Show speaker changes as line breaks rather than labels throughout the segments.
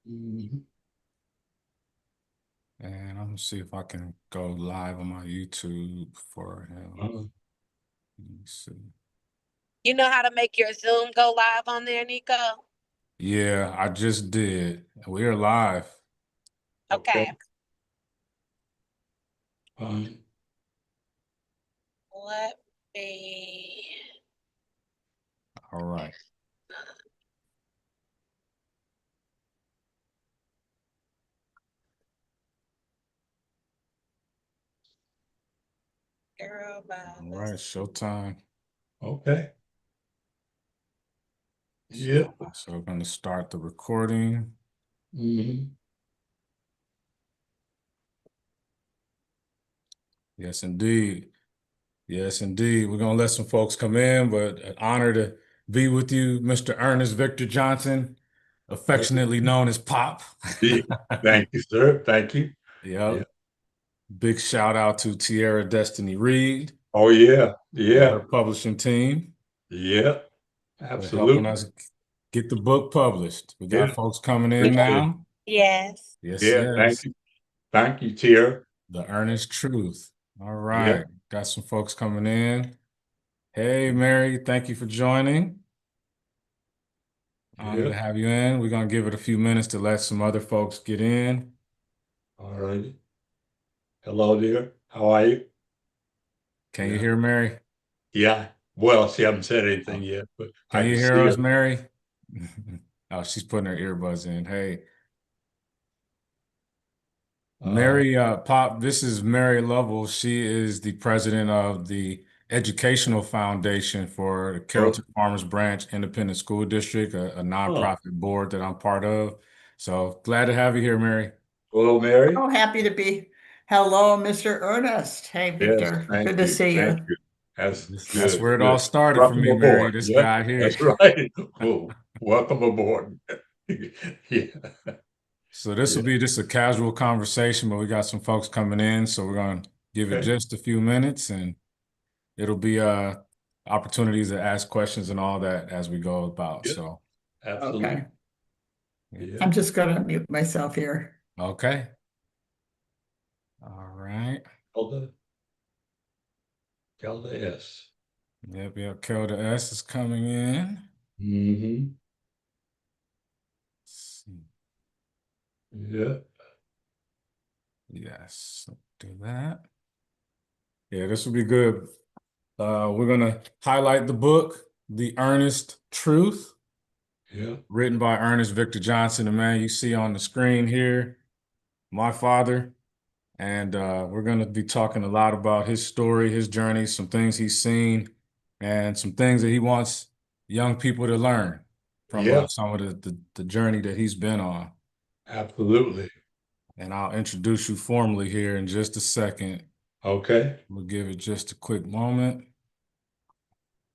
Mhm.
And I'm gonna see if I can go live on my YouTube for him.
Uh,
Let me see.
You know how to make your Zoom go live on there, Nico?
Yeah, I just did. We're live.
okay.
Okay.
Fine.
Let me.
All right.
Girl, by
All
the-
right. Showtime.
Okay.
So,
Yeah.
so we're going to start the recording.
Mhm.
Yes, indeed. Yes, indeed. We're going to let some folks come in, but an honor to be with you, Mr. Ernest Victor Johnson, affectionately known as Pop.
Yeah. Thank you, sir. Thank you. Yeah.
Yep. Big shout out to Tierra Destiny Reed
Oh, yeah.
and her
Yeah.
publishing team
Yeah.
for helping
Absolutely.
us get the book published. We got
Yeah.
folks coming in
Appreciate it.
now.
Yes.
Yes,
Yeah. Thank
yes.
you. Thank you, Tier.
The Earnest Truth. All
Yeah.
right. Got some folks coming in. Hey, Mary, thank you for joining. Honor
Yeah.
to have you in. We're going to give it a few minutes to let some other folks get in.
All righty. Hello, dear. How are you?
Can you
Yeah.
hear Mary?
Yeah. Well, she hasn't said anything
Oh,
yet, but
can
I
you
can
hear
see
us,
her.
Mary? Oh, she's putting her earbuds in. Hey,
Uh,
Mary Pop, this is Mary Lovell. She is the president of the Educational Foundation for the
oh,
Carrollton Farmers Branch Independent School District, a
huh.
nonprofit board that I'm part of. So glad to have you here, Mary.
Hello, Mary.
Oh, happy to be. Hello, Mr. Ernest. Hey,
Yes.
Victor.
Thank
Good to
you.
see
Thank
you.
you. That's
That's
good.
where it all
Good.
started for
Welcome
me, Mary,
aboard.
this
Yeah.
guy here.
That's right. Well, welcome aboard. Yeah.
So this will
Yeah.
be just a casual conversation, but we got some folks coming in, so we're going to give it
Okay.
just a few minutes and it'll be opportunities to ask questions and all that as we go about.
Yeah.
So,
Absolutely.
Okay.
yeah.
Yeah.
I'm just going to mute myself here.
Okay. All right.
Kelda S.
Yep, yep. Kelda S is coming in.
Mm-hmm.
Let's see.
Yeah.
Yes, do that. Yeah, this will be good. We're gonna highlight the book, The Earnest Truth,
Yeah.
written by Ernest Victor Johnson, the man you see on the screen here, my father. And we're going to be talking a lot about his story, his journey, some things he's seen, and some things that he wants young people to learn from
Yeah.
some of the journey that he's been on.
Absolutely.
And I'll introduce you formally here in just a second.
Okay.
We'll give it just a quick moment.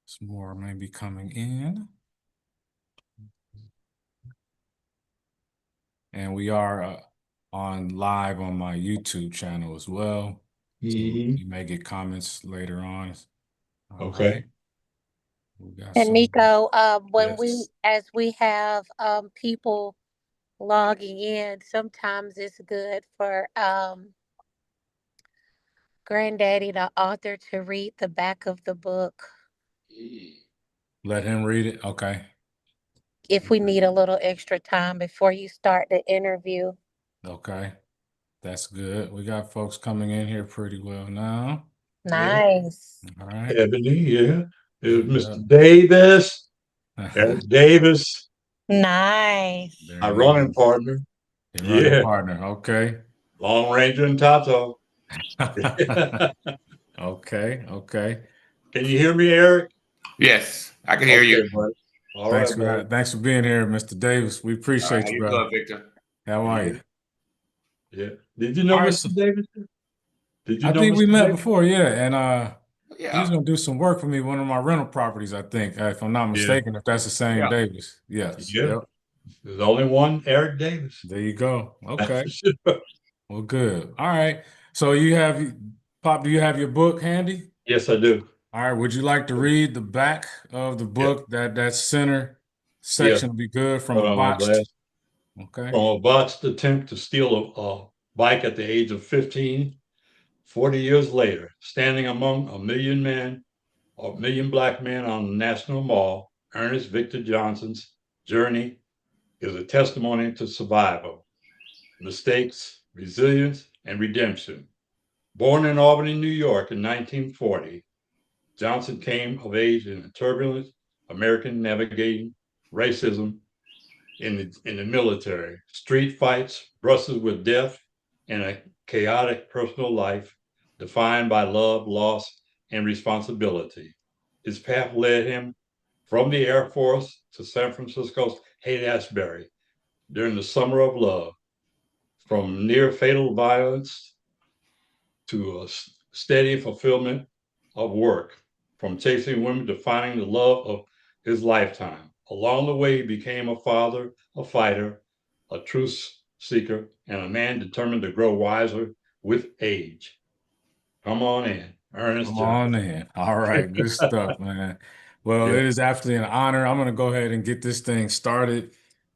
Some more may be coming in. And we are on live on my YouTube channel as well. So
Mm-hmm.
you may get comments later on. All
Okay.
right. We got
And
some.
Nico,
Yes.
as we have people logging in, sometimes it's good for Granddaddy, the author, to read the back of the book
Let him read it. Okay.
if we need a little extra time before you start the interview.
Okay. That's good. We got folks coming in here pretty well now.
Yeah.
Nice.
All right.
Ebony. Yeah. There's
Yeah.
Mr. Davis. Eric Davis.
Nice.
There
My
he
running
is.
partner.
Your running
Yeah.
partner. Okay.
Long Ranger and Tato.
Okay. Okay.
Can you hear me, Eric?
Yes, I can hear
Okay,
you.
buddy. All right, buddy.
Thanks for being here, Mr. Davis. We
All right, how
appreciate you,
you
brother.
doing, Victor?
How are
Yeah.
you?
Yeah. Did you know
All right. So
Mr. Davis? Did you
I
know
think we
Mr.
met
Davis?
before, yeah. And he's
Yeah,
gonna do some work for me, one of my rental properties, I think, if I'm not
Yeah.
mistaken, if that's the same
yeah.
Davis. Yes.
Yeah.
Yep.
There's only one Eric Davis.
There you go.
That's
Okay.
for sure.
Well, good. All right. So Pop, do you have your book handy?
Yes, I do.
All right. Would you like to read the back of the
Yeah.
book? That center
Yes.
section would be good from
Put
a
on my
boxed.
glass.
Okay.
From a botched attempt to steal a bike at the age of 15, 40 years later, standing among a million black men on the National Mall, Ernest Victor Johnson's journey is a testimony to survival, mistakes, resilience, and redemption. Born in Albany, New York in 1940, Johnson came of age in a turbulent American navigating racism in the military, street fights, brushes with death, and a chaotic personal life defined by love, loss, and responsibility. His path led him from the Air Force to San Francisco's Haight-Ashbury during the Summer of Love, from near fatal violence to a steady fulfillment of work, from chasing women to finding the love of his lifetime. Along the way, he became a father, a fighter, a truth seeker, and a man determined to grow wiser with age. Come on in, Ernest
Come on
Johnson.
in. All right. Good stuff, man. Well,
Yeah.
it is absolutely an honor. I'm going to go ahead and get this thing started.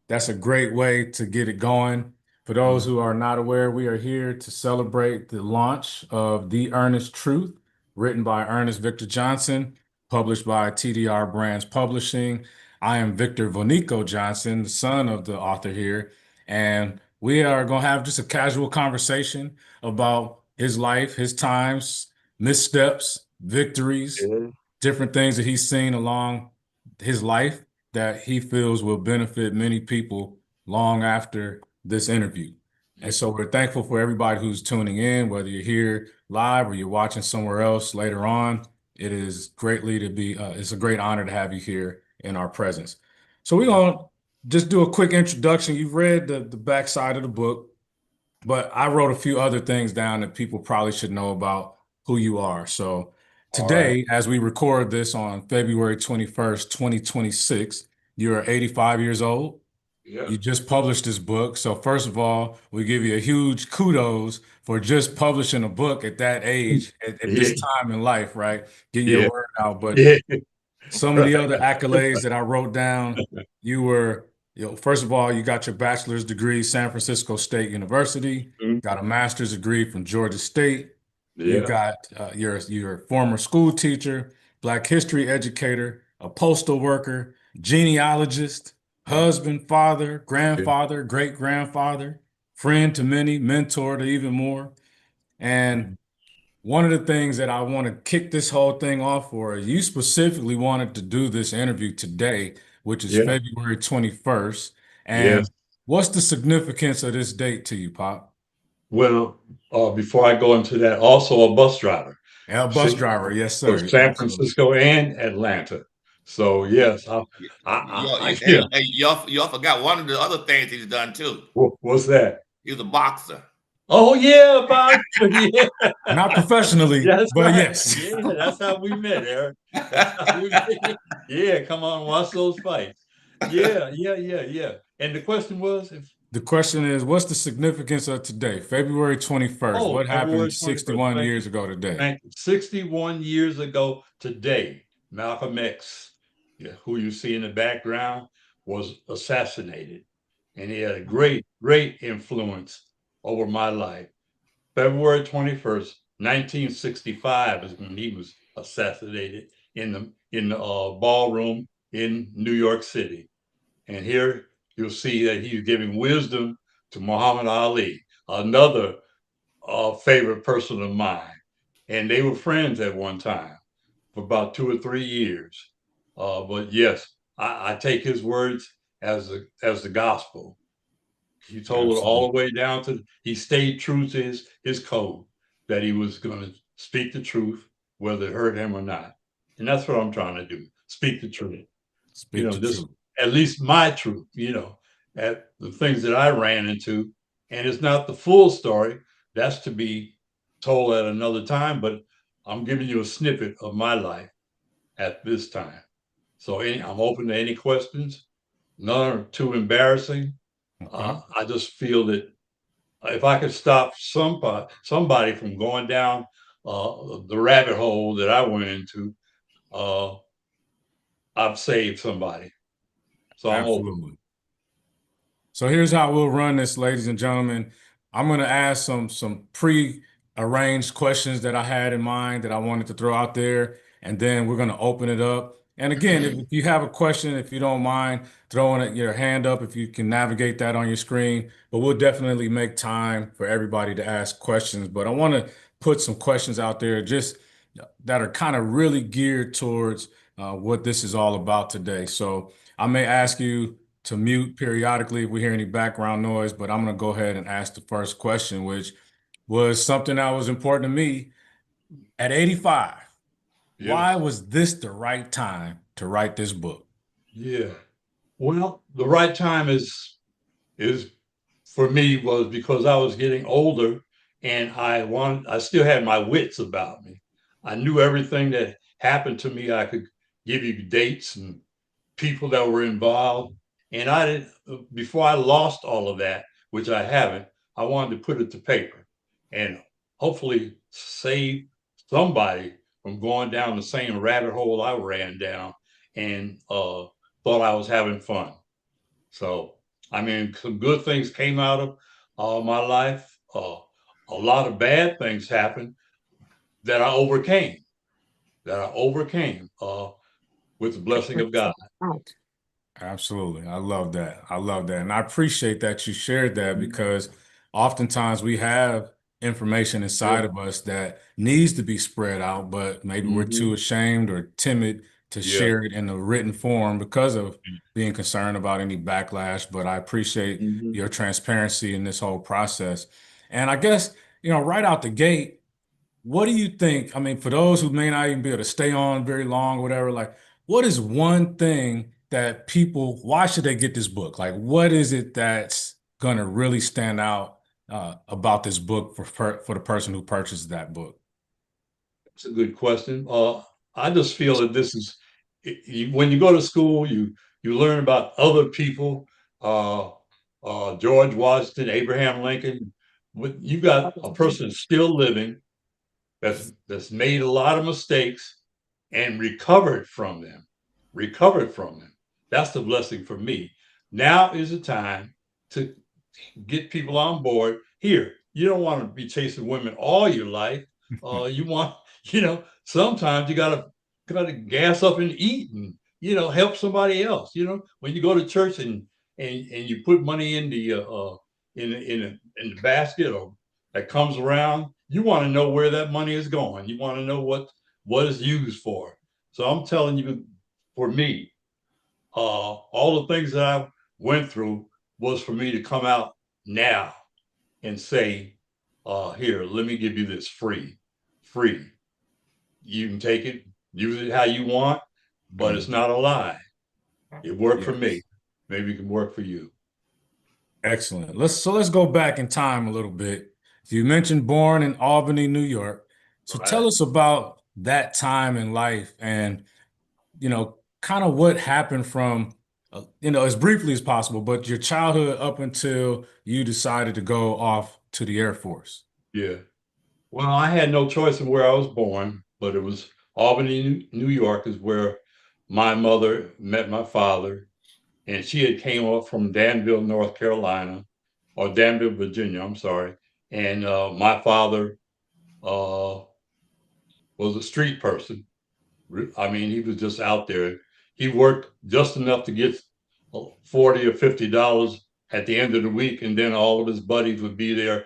That's a great way to get it going. For those who are not aware, we are here to celebrate the launch of The Earnest Truth, written by Ernest Victor Johnson, published by TDR Brands Publishing. I am Victor Vonico Johnson, the son of the author here, and we are going to have just a casual conversation about his life, his times, missteps, victories,
Yeah.
different things that he's seen along his life that he feels will benefit many people long after this interview. And so we're thankful for everybody who's tuning in, whether you're here live or you're watching somewhere else later on. It is greatly to be, it's a great honor to have you here in our presence. So we're going to just do a quick introduction. You've read the backside of the book, but I wrote a few other things down that people probably should know about who you are. So
All right.
today, as we record this on February 21st, 2026, you're 85 years old.
Yeah.
You just published this book. So first of all, we give you a huge kudos for just publishing a book at that age, at
Yeah.
this time in life, right? Getting your
Yeah.
word out. But
Yeah.
some of
Right.
the other accolades that I wrote down, you were, first of all, you got your bachelor's degree, San Francisco State University, got a master's degree from Georgia State. You
Yeah.
got you're a former school teacher, Black history educator, a postal worker, genealogist, husband, father,
Yeah.
grandfather, great grandfather, friend to many, mentor to even more. And one of the things that I want to kick this whole thing off for is you specifically wanted to do this interview today, which is
Yeah.
February 21st.
Yes.
And what's the significance of this date to you, Pop?
Well, before I go into that, also a bus driver.
Yeah, bus
See,
driver. Yes,
for
sir.
San
Absolutely.
Francisco and Atlanta. So yes, yeah.
Y'all forgot one of the other things he's done too.
What's that?
He was a boxer.
Oh yeah, Bob. Yeah,
Not professionally,
that's
but
right.
yes.
Yeah, that's how we met, Eric. That's how we met. Yeah, come on, watch those fights. Yeah. And the question was, if
The question is, what's the significance of today, February 21st? What happened
February 21st,
61 years ago today?
61 years ago today, Malcolm X, yeah, who you see in the background, was assassinated. And he had a great influence over my life. February 21st, 1965 is when he was assassinated in the ballroom in New York City. And here you'll see that he's giving wisdom to Muhammad Ali, another favorite person of mine. And they were friends at one time for about 2 or 3 years. But yes, I take his words as the gospel. He told it all
Absolutely.
the way down to he stayed true to his code that he was going to speak the truth, whether it hurt him or not. And that's what I'm trying to do: speak the truth.
Speak the
Just
truth.
at least my truth. At the things that I ran into, and it's not the full story. That's to be told at another time. But I'm giving you a snippet of my life at this time. So I'm open to any questions. None are too embarrassing.
Okay.
I just feel that if I could stop somebody from going down the rabbit hole that I went into, uh, I've saved somebody. So I'm open.
Absolutely. So here's how we'll run this, ladies and gentlemen. I'm going to ask some pre-arranged questions that I had in mind that I wanted to throw out there, and then we're going to open it up. And again, if you have a question, if you don't mind throwing your hand up, if you can navigate that on your screen, but we'll definitely make time for everybody to ask questions. But I want to put some questions out there just that are kind of really geared towards what this is all about today. So I may ask you to mute periodically if we hear any background noise, but I'm going to go ahead and ask the first question, which was something that was important to me. At 85,
Yes.
why was this the right time to write this book?
Yeah. Well, the right time is for me was because I was getting older and I still had my wits about me. I knew everything that happened to me. I could give you dates and people that were involved. And I didn't, before I lost all of that, which I haven't, I wanted to put it to paper and hopefully save somebody from going down the same rabbit hole I ran down and thought I was having fun. So, I mean, some good things came out of my life. A lot of bad things happened that I overcame, with the blessing of God.
Absolutely. I love that. I love that. And I appreciate that you shared that because oftentimes we have information
Yeah.
inside of us that needs to be spread out, but maybe we're too ashamed or timid to
Yeah.
share it in a written form because of being concerned about any backlash. But I appreciate your transparency in this whole process. And I guess, right out the gate, what do you think? I mean, for those who may not even be able to stay on very long, whatever, like, what is one thing that people, why should they get this book? Like, what is it that's going to really stand out about this book for the person who purchased that book?
It's a good question. I just feel that when you go to school, you learn about other people, uh, George Washington, Abraham Lincoln. You got a person still living that's made a lot of mistakes and recovered from them. Recovered from them. That's the blessing for me. Now is the time to get people on board. Here, you don't want to be chasing women all your life. You want, sometimes you gotta gas up and eat and help somebody else. When you go to church and you put money in the basket or that comes around, you want to know where that money is going. You want to know what it's used for. So I'm telling you, for me, all the things that I went through was for me to come out now and say, here, let me give you this free. You can take it, use it how you want, but it's not a lie. It worked for me.
Yes.
Maybe it can work for you.
Excellent. Let's go back in time a little bit. You mentioned born in Albany, New York. So tell
Right.
us about that time in life and kind of what happened from, as briefly as possible, but your childhood up until you decided to go off to the Air Force.
Yeah. Well, I had no choice in where I was born, but it was Albany, New York is where my mother met my father. And she had came up from Danville, North Carolina, or Danville, Virginia, I'm sorry. And my father uh, was a street person. I mean, he was just out there. He worked just enough to get $40 or $50 at the end of the week, and then all of his buddies would be there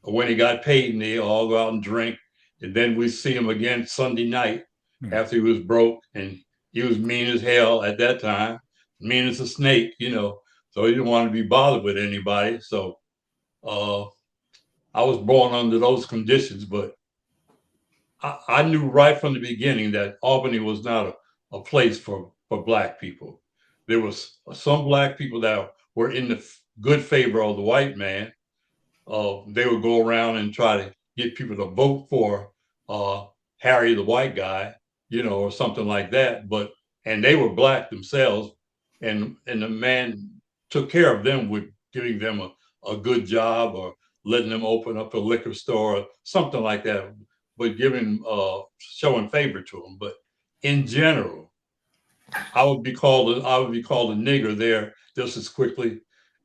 when he got paid, and they all go out and drink. And then we see him again Sunday night after he was broke, and he was mean as hell at that time, mean as a snake. So he didn't want to be bothered with anybody. So uh, I was born under those conditions, but I knew right from the beginning that Albany was not a place for Black people. There was some Black people that were in the good favor of the white man. They would go around and try to get people to vote for uh, Harry the white guy, or something like that. And they were Black themselves, and the man took care of them with giving them a good job or letting them open up a liquor store or something like that, but showing favor to them. But in general, I would be called a nigger there just as quickly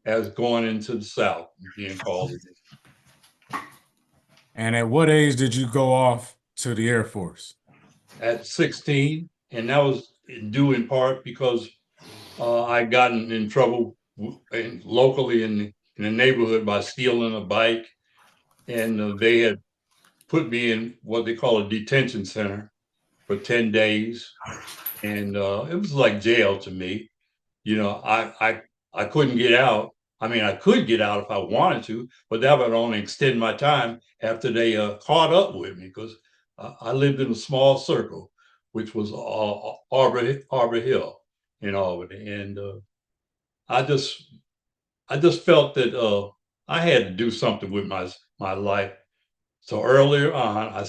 as going into the South, being called
And at what age did you go off to the Air Force?
at 16, and that was due in part because I gotten in trouble locally in the neighborhood by stealing a bike, and they had put me in what they call a detention center for 10 days, and it was like jail to me. You know, I couldn't get out. I mean, I could get out if I wanted to, but that would only extend my time after they caught up with me because I lived in a small circle, which was Arbor Hill in Albany, and I just I just felt that I had to do something with my life. So earlier on,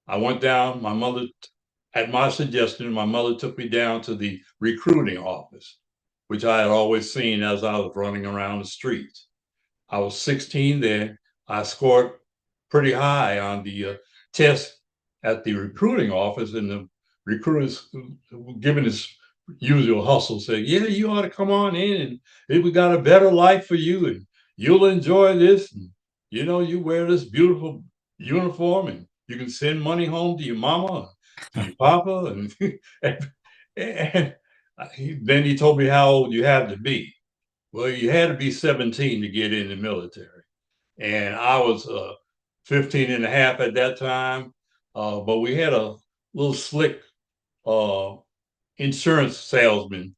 I went down. My mother, at my suggestion, my mother took me down to the recruiting office, which I had always seen as I was running around the streets. I was 16 then. I scored pretty high on the test at the recruiting office, and the recruiters, given his usual hustle, said, "Yeah, you ought to come on in, and we got a better life for you, and you'll enjoy this. And, you know, you wear this beautiful uniform, and you can send money home to your mama, to your papa, and and then he told me how old you had to be. Well, you had to be 17 to get in the military. And I was 15 and a half at that time. But we had a little slick uh, insurance salesman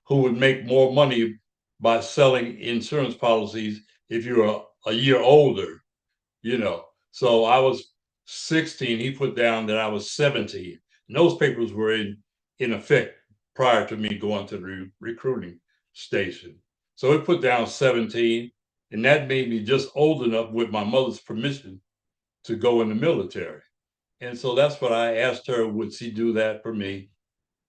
who would make more money by selling insurance policies if you were a year older, you know. So I was 16. He put down that I was 17. And those papers were in effect prior to me going to the recruiting station. So it put down 17, and that made me just old enough with my mother's permission to go in the military. And so that's what I asked her, would she do that for me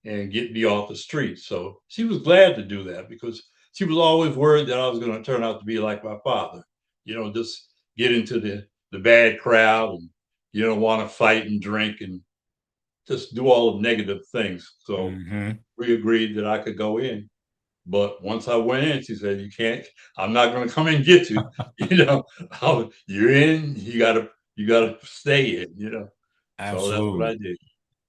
and get me off the street? So she was glad to do that because she was always worried that I was going to turn out to be like my father, you know, just get into the bad crowd and, you know, want to fight and drink and just do all the negative things. So
Mm-hmm.
we agreed that I could go in. But once I went in, she said, "You can't. I'm not going to come and get you. You know, you're in. You gotta stay in. You know." So that's what I
Absolutely.
did.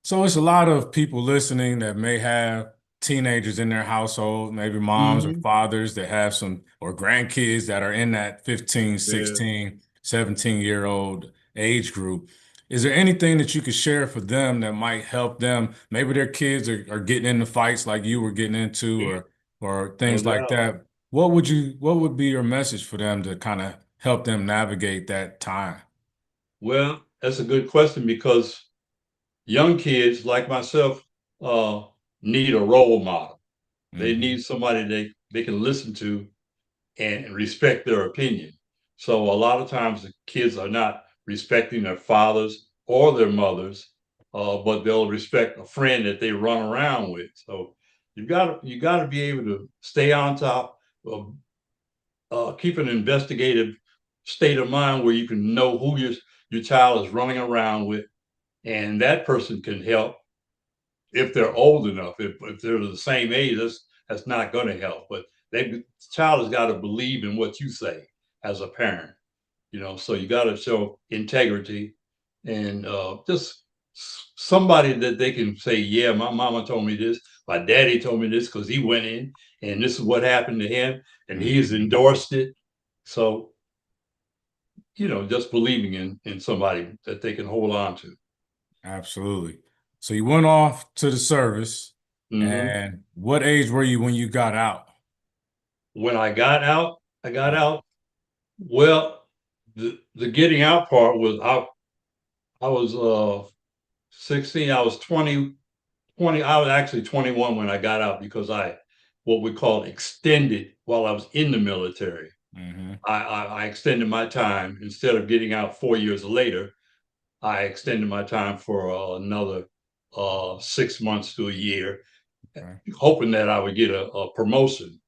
So it's a lot of people listening that may have teenagers in their household, maybe moms or
Hmm.
fathers that have some, or grandkids that are in that 15,
Yeah.
16, 17-year-old age group. Is there anything that you could share for them that might help them? Maybe their kids are getting into fights like you were getting into, or
No
things like
doubt.
that. What would be your message for them to kind of help them navigate that time?
Well, that's a good question because young kids like myself uh, need a role model. They
Hmm.
need somebody they can listen to and respect their opinion. So a lot of times the kids are not respecting their fathers or their mothers, but they'll respect a friend that they run around with. So you got to be able to stay on top of keep an investigative state of mind where you can know who your child is running around with, and that person can help if they're old enough. If they're the same age, that's not going to help. But the child has got to believe in what you say as a parent, you know. So you got to show integrity and just somebody that they can say, yeah, my mama told me this, my daddy told me this because he went in, and this is what happened to him, and he's
Hmm.
endorsed it. So you know, just believing in somebody that they can hold on to.
Absolutely. So you went off to the service,
Hmm.
and what age were you when you got out?
When I got out. Well, the getting out part was I was 16. I was 20. I was actually 21 when I got out because I what we call extended while I was in the military.
Hmm.
I extended my time instead of getting out 4 years later. I extended my time for another 6 months to a year,
Okay.
hoping that I would get a promotion,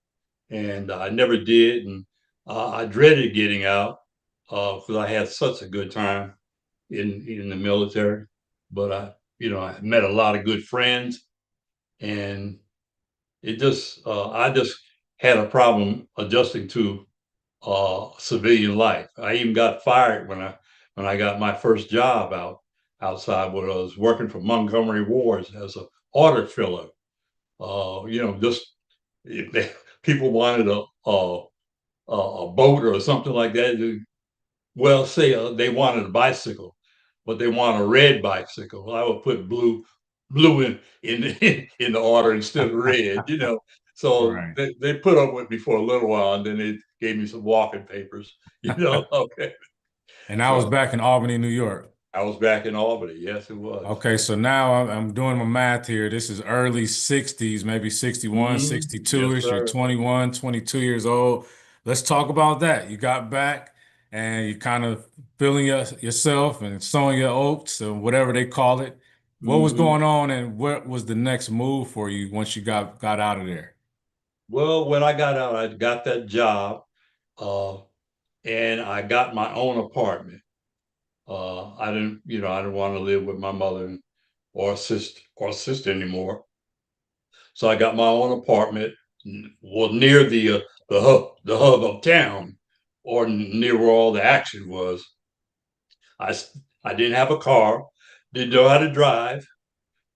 and I never did. And I dreaded getting out because I had such a good time in the military. But I met a lot of good friends, and I just had a problem adjusting to civilian life. I even got fired when I got my first job outside when I was working for Montgomery Wards as an order filler. Just if people wanted a boat or something like that. Well, say they wanted a bicycle, but they want a red bicycle. Well, I would put blue in in the order instead of red. So
Right.
they put up with me for a little while, and then they gave me some walking papers. Okay.
And I was
So
back in Albany, New York.
I was back in Albany. Yes, it was.
Okay, so now I'm doing my math here. This is early 60s, maybe 61,
Yes,
62-ish. You're
sir.
21, 22 years old. Let's talk about that. You got back and you kind of feeling yourself and sowing your oats or whatever they call it. What was
hmm
going on and what was the next move for you once you got out of there?
Well, when I got out, I got that job, uh, and I got my own apartment. I didn't want to live with my mother or sister anymore. So I got my own apartment, well, near the hub of town, or near where all the action was. I didn't have a car, didn't know how to drive,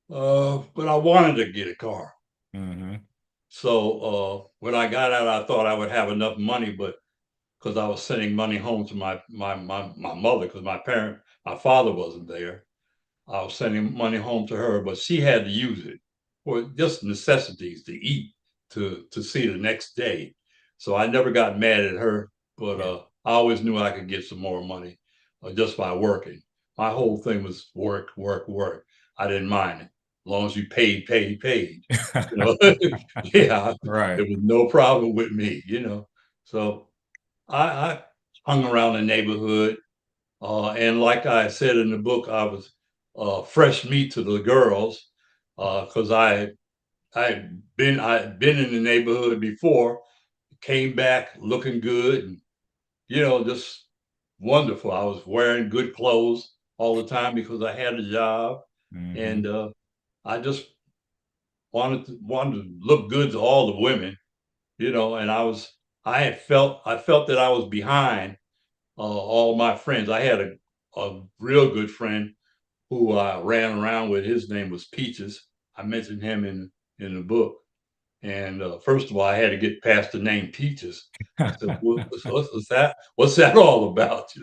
but I wanted to get a car.
Hmm.
So when I got out, I thought I would have enough money, but because I was sending money home to my mother, because my father wasn't there. I was sending money home to her, but she had to use it for just necessities to eat, to see the next day. So I never got mad at her, but
Yeah.
I always knew I could get some more money just by working. My whole thing was work, work, work. I didn't mind it, as long as you paid. You know, yeah,
Right.
it was no problem with me. So I hung around the neighborhood, and like I said in the book, I was fresh meat to the girls because I had been in the neighborhood before, came back looking good, and just wonderful. I was wearing good clothes all the time because I had a job,
Hmm.
and I just wanted to look good to all the women, and I felt that I was behind all my friends. I had a real good friend who I ran around with. His name was Peaches. I mentioned him in the book. And first of all, I had to get past the name Peaches. I said, what's that? What's that all about?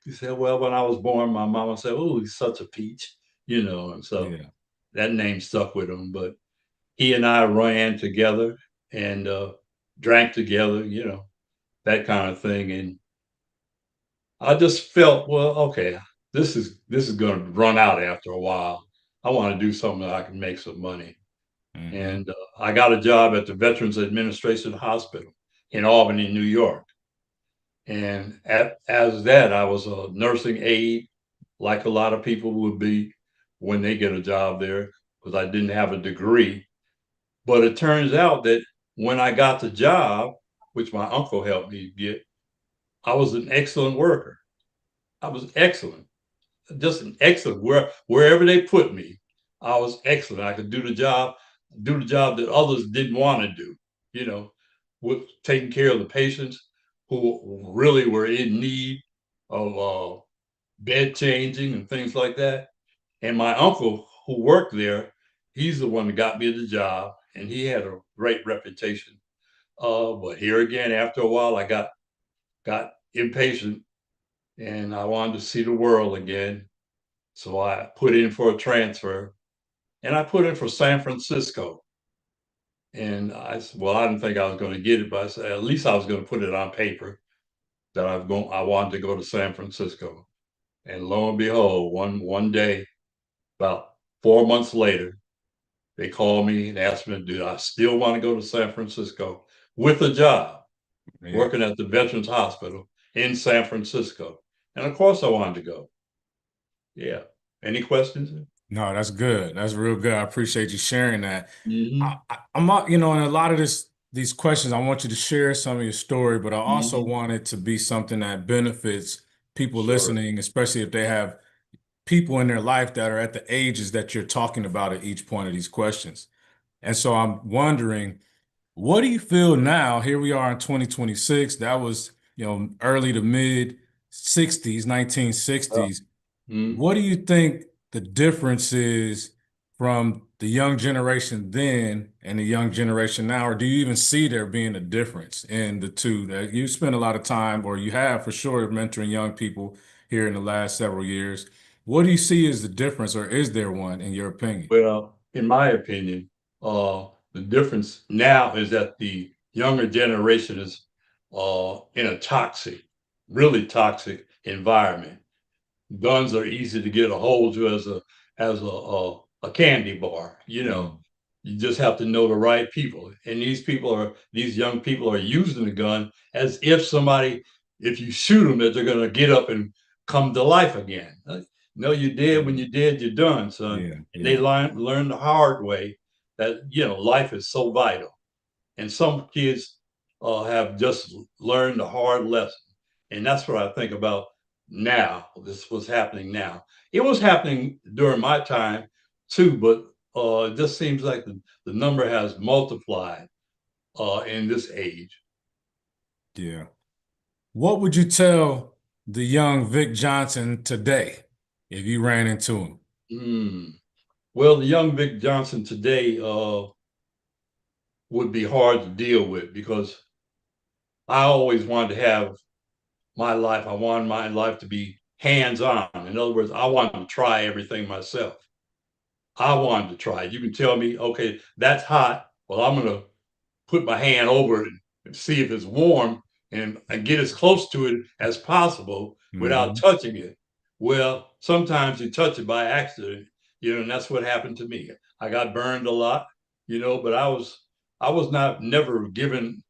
He said, well, when I was born, my mama said, oh, he's such a peach, and so
Yeah.
that name stuck with him. But he and I ran together and drank together, that kind of thing. And I just felt, well, okay, this is going to run out after a while. I want to do something that I can make some money.
Hmm.
And I got a job at the Veterans Administration Hospital in Albany, New York. And as that, I was a nursing aide, like a lot of people would be when they get a job there, because I didn't have a degree. But it turns out that when I got the job, which my uncle helped me get, I was an excellent worker. I was excellent, just an excellent. Wherever they put me, I was excellent. I could do the job that others didn't want to do. You know, with taking care of the patients who really were in need of bed changing and things like that. And my uncle, who worked there, he's the one that got me the job, and he had a great reputation. But here again, after a while, I got impatient, and I wanted to see the world again. So I put in for a transfer, and I put in for San Francisco. And I said, well, I didn't think I was going to get it, but I said at least I was going to put it on paper that I wanted to go to San Francisco. And lo and behold, one day, about 4 months later, they called me and asked me, do I still want to go to San Francisco with a job,
Yeah.
working at the Veterans Hospital in San Francisco? And of course, I wanted to go. Yeah. Any questions?
No, that's good. That's real good. I appreciate you sharing that.
Mm-hmm.
I'm not, in a lot of these questions, I want you to share some of your story, but I also
Mm-hmm.
want it to be something that benefits people
Sure.
listening, especially if they have people in their life that are at the ages that you're talking about at each point of these questions. And so I'm wondering, What do you feel now? Here we are in 2026. That was, early to mid 60s, 1960s.
Mhm.
What do you think the difference is from the young generation then and the young generation now? Or do you even see there being a difference in the two? That you spend a lot of time, or you have for sure, mentoring young people here in the last several years. What do you see as the difference, or is there one in your opinion?
Well, in my opinion, the difference now is that the younger generation is in a toxic, really toxic environment. Guns are easy to get a hold to as a candy bar.
Mm,
You just have to know the right people, and these young people are using the gun as if somebody, if you shoot them, that they're going to get up and come to life again. No, you did. When you did, you're done, son.
yeah,
And they
yeah,
learn the hard way that life is so vital. And some kids have just learned the hard lesson. And that's what I think about now. This was happening now. It was happening during my time too, but it just seems like the number has multiplied in this age.
yeah. What would you tell the young Vic Johnson today if you ran into him?
Mm. Well, the young Vic Johnson today would be hard to deal with because I always wanted to have my life. I wanted my life to be hands on. In other words, I wanted to try everything myself. I wanted to try it. You can tell me, okay, that's hot. Well, I'm going to put my hand over it and see if it's warm and get as close to it as possible without
Hmm.
touching it. Well, sometimes you touch it by accident, and that's what happened to me. I got burned a lot, but I was not never given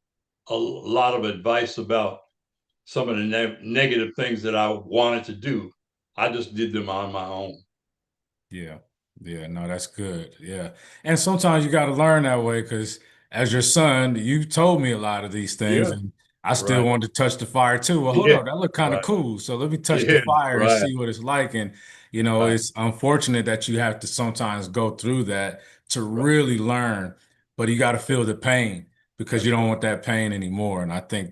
a lot of advice about some of the negative things that I wanted to do. I just did them on my own.
Yeah. Yeah, no, that's good. Yeah. And sometimes you got to learn that way because as your son, you told me a lot of these things
Yeah,
and I still
right.
wanted to touch the fire too. Well, hold
Yeah,
on, that looked kind of
right.
cool. So let me touch the
Yeah,
fire and
right,
see what it's like. And,
right,
it's unfortunate that you have to sometimes go through that to
right.
really learn, but you got to feel the pain because you
That's
don't
right.
want that pain anymore. And I think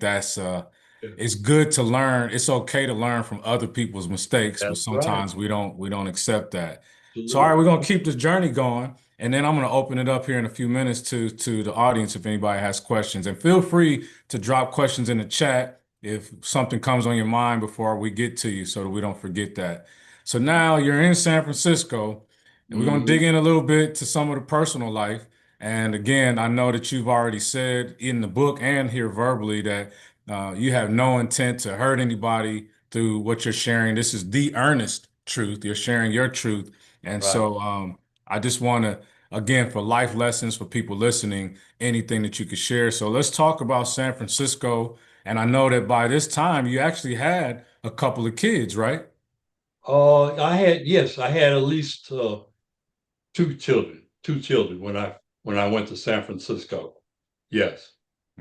Yeah,
it's good to learn. It's okay to learn from other people's mistakes, but
that's right.
sometimes we don't accept that. So, all right,
Absolutely.
we're gonna keep this journey going, and then I'm gonna open it up here in a few minutes to the audience if anybody has questions. And feel free to drop questions in the chat if something comes on your mind before we get to you, so that we don't forget that. So now you're in San Francisco, and we're gonna dig
Mhm.
in a little bit to some of the personal life. And again, I know that you've already said in the book and here verbally that you have no intent to hurt anybody through what you're sharing. This is the earnest truth. You're sharing your truth. And
Right.
so I just want to, again, for life lessons for people listening, anything that you could share. So let's talk about San Francisco. And I know that by this time you actually had a couple of kids, right?
Yes, I had at least two children when I went to San Francisco. Yes,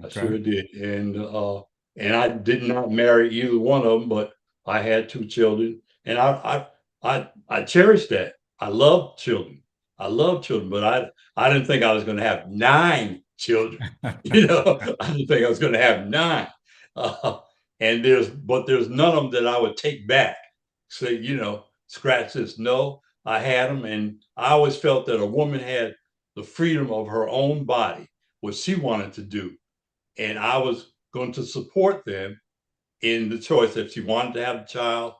I
Okay.
sure did. And I did not marry either one of them, but I had two children, and I cherish that. I love children. I love children, but I didn't think I was going to have nine children. I didn't think I was going to have nine. Uh, and there's none of them that I would take back. Say, scratch this. No, I had them, and I always felt that a woman had the freedom of her own body, what she wanted to do, and I was going to support them in the choice if she wanted to have a child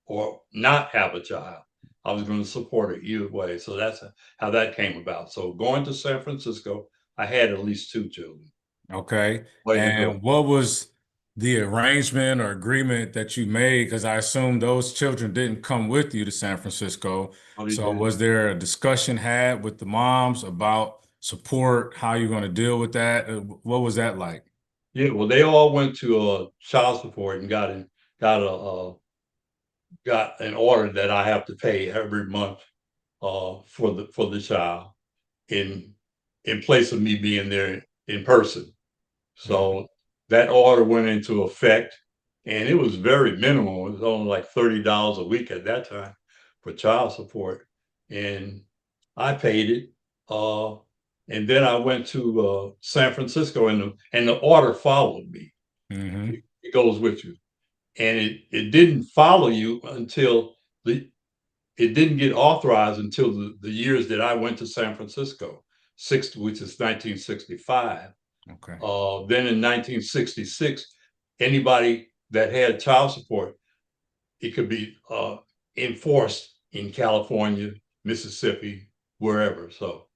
or not have a child. I was going to support her either way. So that's how that came about. So going to San Francisco, I had at least two children.
Okay.
Way to go.
And what was the arrangement or agreement that you made? Because I assume those children didn't come with you to San Francisco.
Oh, he
So
did.
was there a discussion had with the moms about support, how you're going to deal with that? What was that like?
Yeah, well, they all went to child support and got an order that I have to pay every month for the child in in place of me being there in person.
Mhm.
So that order went into effect, and it was very minimal. It was only like $30 a week at that time for child support, and I paid it. Uh, and then I went to San Francisco, and the order followed me.
Mm-hmm.
It goes with you, and it didn't follow you until it didn't get authorized until the years that I went to San Francisco, which is 1965.
Okay.
Then in 1966, anybody that had child support, it could be enforced in California, Mississippi, wherever. So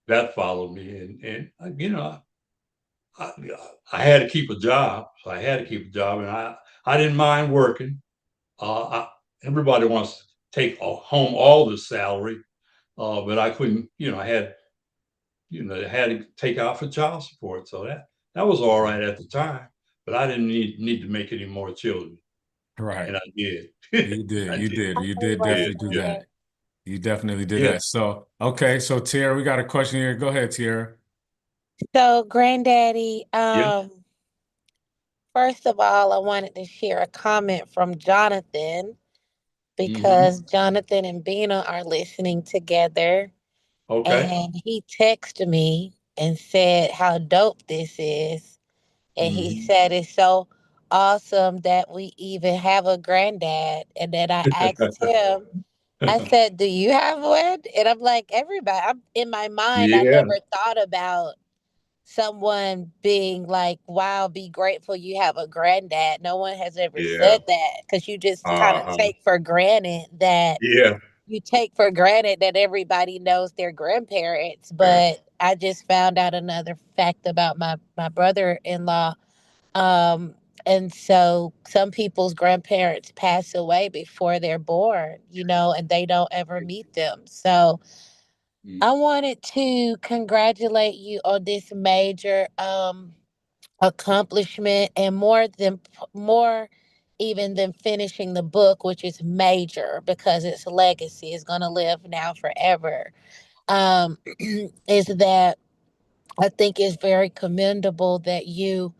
that followed me, and you know, I, I had to keep a job, so I had to keep a job, and I didn't mind working. Everybody wants to take home all the salary, but I couldn't. I had to take out for child support, so that was all right at the time. But I didn't need to make any more children,
Right.
and I did.
You did.
I
You
did.
did. You did
Did.
definitely do
Yeah.
that. You definitely did
Yeah.
that. So, okay. So, Tierra, we got a question here. Go ahead, Tierra.
So, Granddaddy,
Yeah.
first of all, I wanted to share a comment from Jonathan
Hmm.
because Jonathan and Bina are listening together,
Okay.
and he texted me and said how dope this is. And he
Hmm.
said it's so awesome that we even have a granddad. And then I asked him, I said, "Do you have one?" And I'm like, everybody, I'm in my mind, I
Yeah.
never thought about someone being like, wow, be grateful you have a granddad. No one has ever
Yeah.
said that because you just kind of
Uh-huh.
take for granted that
Yeah.
everybody knows their grandparents.
Yeah.
But I just found out another fact about my brother-in-law. Um, and so some people's grandparents pass away before they're born, and they don't ever meet them. So I wanted to congratulate you on this major accomplishment, and more even than finishing the book, which is major because its legacy is going to live now forever. Is that I think it's very commendable that you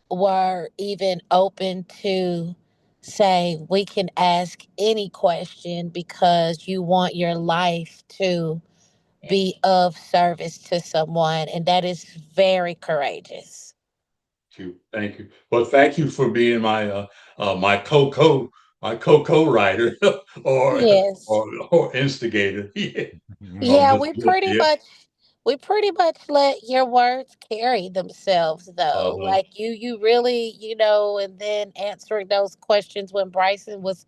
were even open to say we can ask any question because you want your life to be of service to someone, and that is very courageous.
Thank you. Well, thank you for being my co-writer or
Yes.
or instigator. Yeah. Of
Yeah,
this book. Yeah.
we pretty much let your words carry themselves though.
Uh-huh.
Like you really, and then answering those questions when Bryson was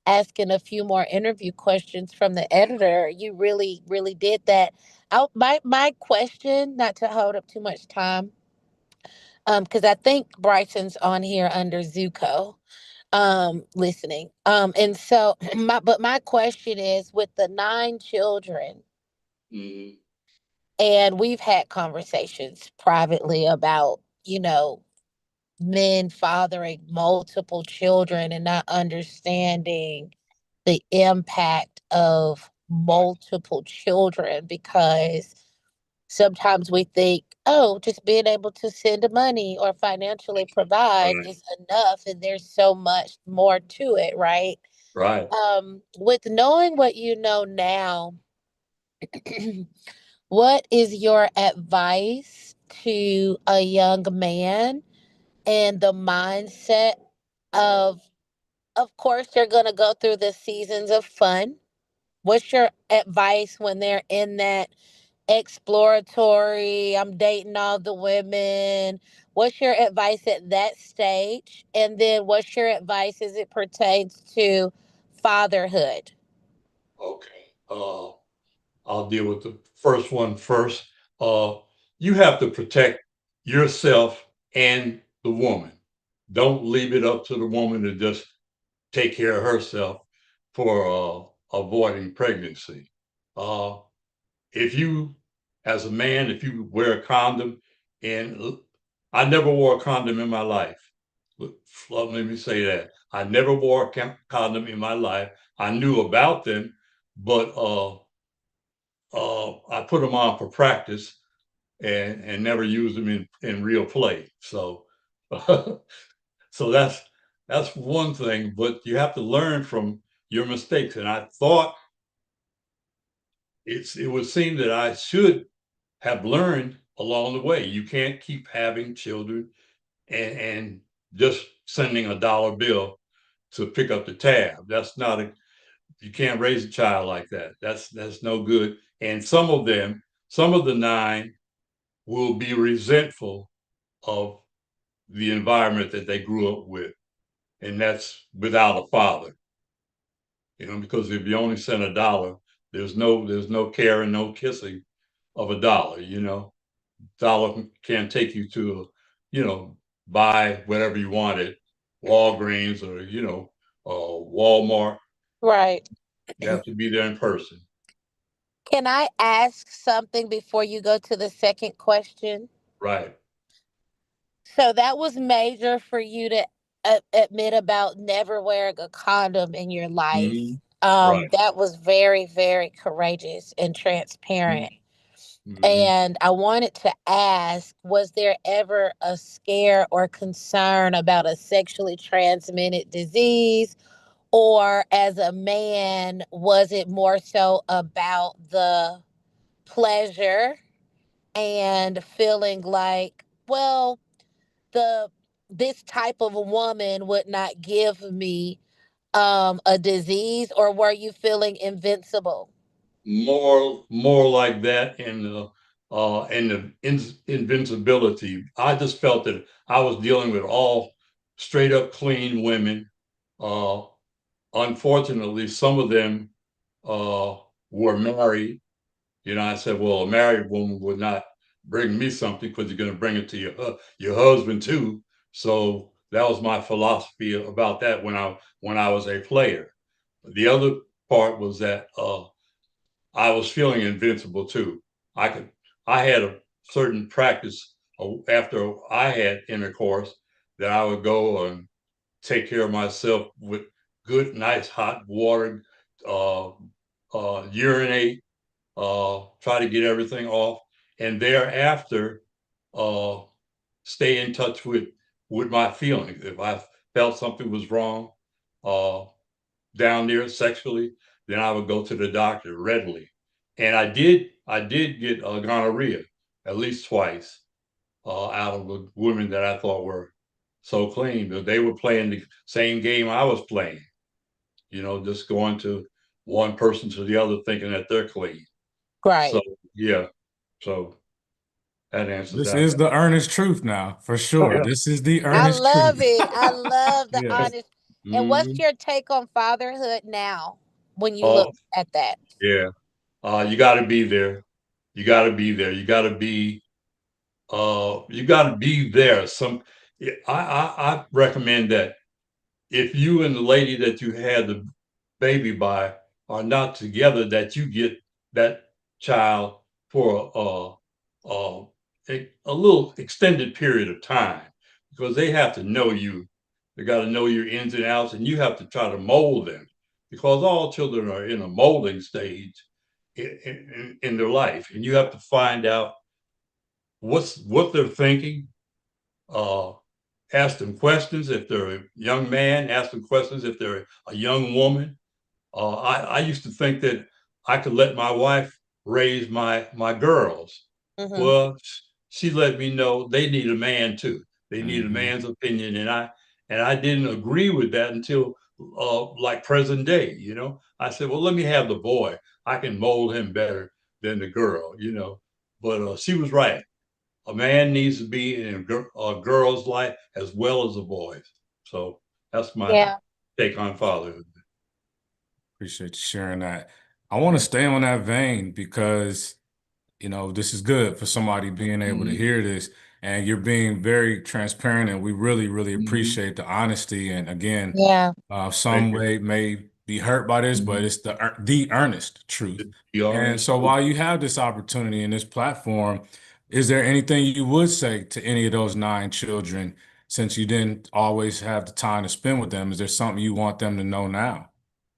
asking a few more interview questions from the editor, you really, really did that. My question, not to hold up too much time, because I think Bryson's on here under Zuko, listening. And so my question is with the 9 children,
Mhm.
and we've had conversations privately about, men fathering multiple children and not understanding the impact of multiple children because sometimes we think, oh, just being able to send money or financially provide
Right.
is enough, and there's so much more to it, right?
Right.
With knowing what you know now, what is your advice to a young man and the mindset of of course they're going to go through the seasons of fun. What's your advice when they're in that exploratory, I'm dating all the women? What's your advice at that stage? And then what's your advice as it pertains to fatherhood?
Okay. I'll deal with the first one first. Uh, you have to protect yourself and the woman. Don't leave it up to the woman to just take care of herself for avoiding pregnancy. Uh, if you, as a man, if you wear a condom, and I never wore a condom in my life. Let me say that. I never wore a condom in my life. I knew about them, but I put them on for practice and never used them in real play. So, so that's one thing. But you have to learn from your mistakes. And I thought it would seem that I should have learned along the way. You can't keep having children and just sending a dollar bill to pick up the tab. That's not a, you can't raise a child like that. That's no good. And some of the nine will be resentful of the environment that they grew up with. And that's without a father. Because if you only send a dollar, there's no care and no kissing of a dollar. Dollar can take you to, buy whatever you want at Walgreens or, Walmart.
Right.
You have to be there in person.
Can I ask something before you go to the second question?
Right.
So that was major for you to admit about never wearing a condom in your life.
Mhm. Right.
That was very, very courageous and transparent.
Mhm.
And I wanted to ask, was there ever a scare or concern about a sexually transmitted disease? Or as a man, was it more so about the pleasure and feeling like, well, the this type of a woman would not give me a disease, or were you feeling invincible?
More like that and the invincibility. I just felt that I was dealing with all straight up clean women. Uh, Unfortunately, some of them uh, were married. I said, well, a married woman would not bring me something because you're going to bring it to your husband too. So that was my philosophy about that when I was a player. The other part was that I was feeling invincible too. I could I had a certain practice after I had intercourse that I would go and take care of myself with good, nice hot water, uh, urinate, try to get everything off, and thereafter uh, stay in touch with my feelings. If I felt something was wrong uh, down there sexually, then I would go to the doctor readily. And I did get gonorrhea at least twice out of the women that I thought were so clean, but they were playing the same game I was playing. Just going to one person to the other, thinking that they're clean. So
Right.
yeah, so that answers
This
that.
is the earnest truth now, for sure.
Yeah.
This is the
I
earnest
love
truth.
it. I love the
Yes.
honest. And what's
Mhm.
your take on fatherhood now when you look
Oh
at that?
yeah. You got to be there. You got to be there. You got to be. You got to be there. Yeah, I recommend that if you and the lady that you had the baby by are not together, that you get that child for a little extended period of time because they have to know you. They got to know your ins and outs, and you have to try to mold them because all children are in a molding stage in their life, and you have to find out what they're thinking. Uh, Ask them questions if they're a young man. Ask them questions if they're a young woman. I used to think that I could let my wife raise my girls.
Hmm.
Well, she let me know they need a man too. They need a
Mhm.
man's opinion, and I didn't agree with that until like present day. I said, well, let me have the boy. I can mold him better than the girl. But she was right. A man needs to be in a girl's life as well as a boy's. So that's my
Yeah.
take on fatherhood.
Appreciate you sharing that. I want to stay on that vein because, this is good for somebody being able to
Mhm.
hear this. And you're being very transparent, and we really, really
Mhm.
appreciate the honesty. And again,
Yeah.
Thank
some
you.
may be hurt by this, but
Mhm.
it's the earnest truth.
Be
And
honest.
so, while you have this opportunity and this platform, is there anything you would say to any of those nine children, since you didn't always have the time to spend with them? Is there something you want them to know now?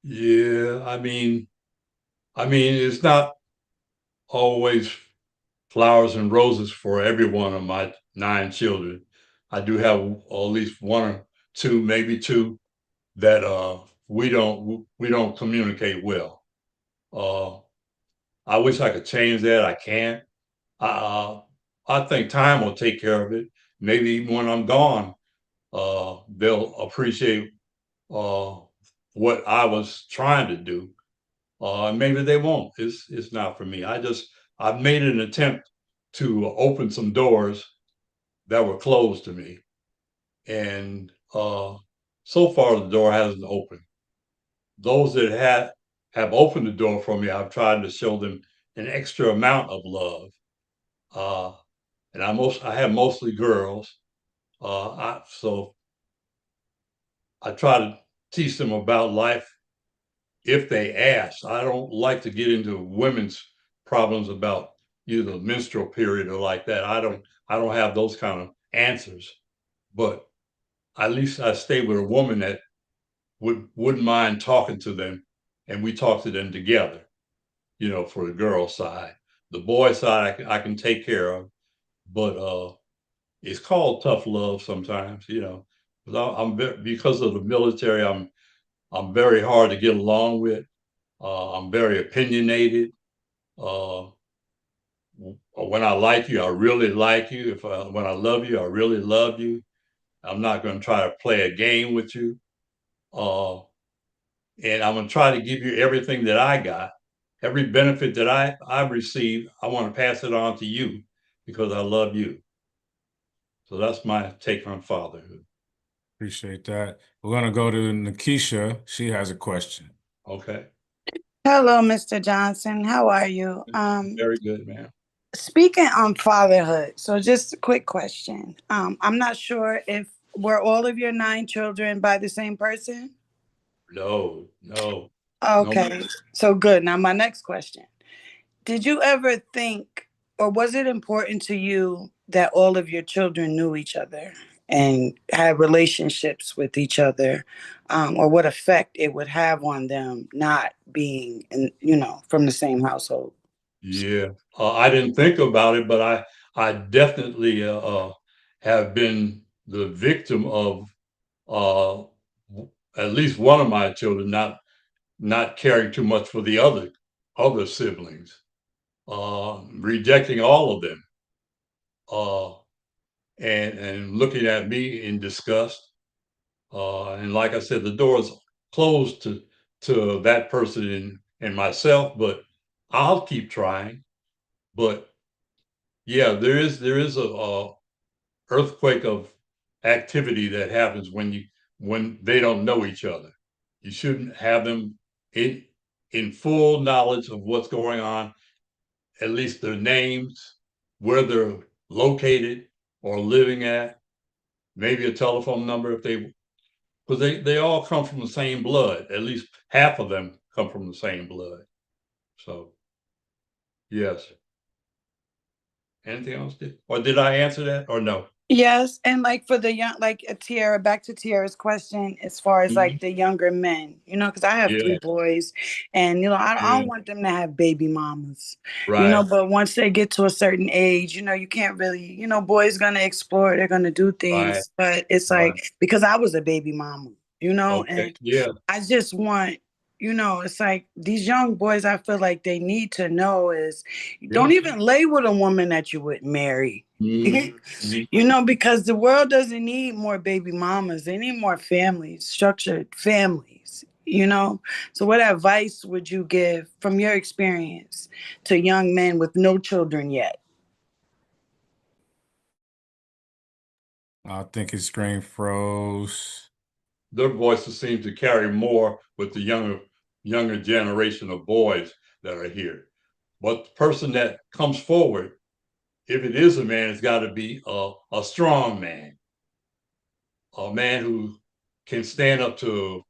Yeah, I mean, it's not always flowers and roses for every one of my nine children. I do have at least one or two, maybe two, that we don't communicate well. Uh, I wish I could change that. I can't. I think time will take care of it. Maybe even when I'm gone, they'll appreciate what I was trying to do. Maybe they won't. It's not for me. I've made an attempt to open some doors that were closed to me, and so far the door hasn't opened. Those that have opened the door for me, I've tried to show them an extra amount of love. Uh, and I have mostly girls. So I try to teach them about life if they ask. I don't like to get into women's problems about either menstrual period or like that. I don't have those kind of answers. But at least I stay with a woman that wouldn't mind talking to them, and we talk to them together. For the girl side, the boy side I can take care of, but it's called tough love sometimes. 'Cause because of the military. I'm very hard to get along with. I'm very opinionated. Uh, when I like you, I really like you. When I love you, I really love you. I'm not going to try to play a game with you. Uh, and I'm going to try to give you everything that I got, every benefit that I've received. I want to pass it on to you because I love you. So that's my take on fatherhood.
Appreciate that. We're gonna go to Nikisha. She has a question.
Okay.
Hello, Mr. Johnson. How are you?
Very good, man.
Speaking on fatherhood, so just a quick question. I'm not sure if were all of your 9 children by the same person?
No, no, no.
Okay, so good. Now my next question. Did you ever think, or was it important to you that all of your children knew each other and had relationships with each other, or what effect it would have on them not being, from the same household?
Yeah, I didn't think about it, but I definitely have been the victim of uh, at least one of my children not caring too much for the other siblings, rejecting all of them, uh, and looking at me in disgust. And like I said, the door is closed to that person and myself, but I'll keep trying. But yeah, there is a earthquake of activity that happens when they don't know each other. You shouldn't have them in in full knowledge of what's going on, at least their names, where they're located or living at, maybe a telephone number if they because they all come from the same blood. At least half of them come from the same blood. So yes. Anything else? Did I answer that or no?
Yes, and like for the young, like Tiara, back to Tiara's question, as far as
Mhm.
like the younger men, because I have
Yeah,
3 boys, and I
yeah,
don't want them to have baby mamas,
right,
but once they get to a certain age, you can't really, boys gonna explore, they're gonna do
right,
things, but it's
right.
like because I was a baby mama,
Okay,
and
yeah,
I just want, it's like these young boys, I feel like they need to know is don't
yeah.
even lay with a woman that you would marry.
Mhm, mhm.
Because the world doesn't need more baby mamas. They need more families, structured families, So, what advice would you give from your experience to young men with no children yet?
I think his screen froze.
Their voices seem to carry more with the younger generation of boys that are here. But the person that comes forward, if it is a man, it's got to be a strong man, a man who can stand up to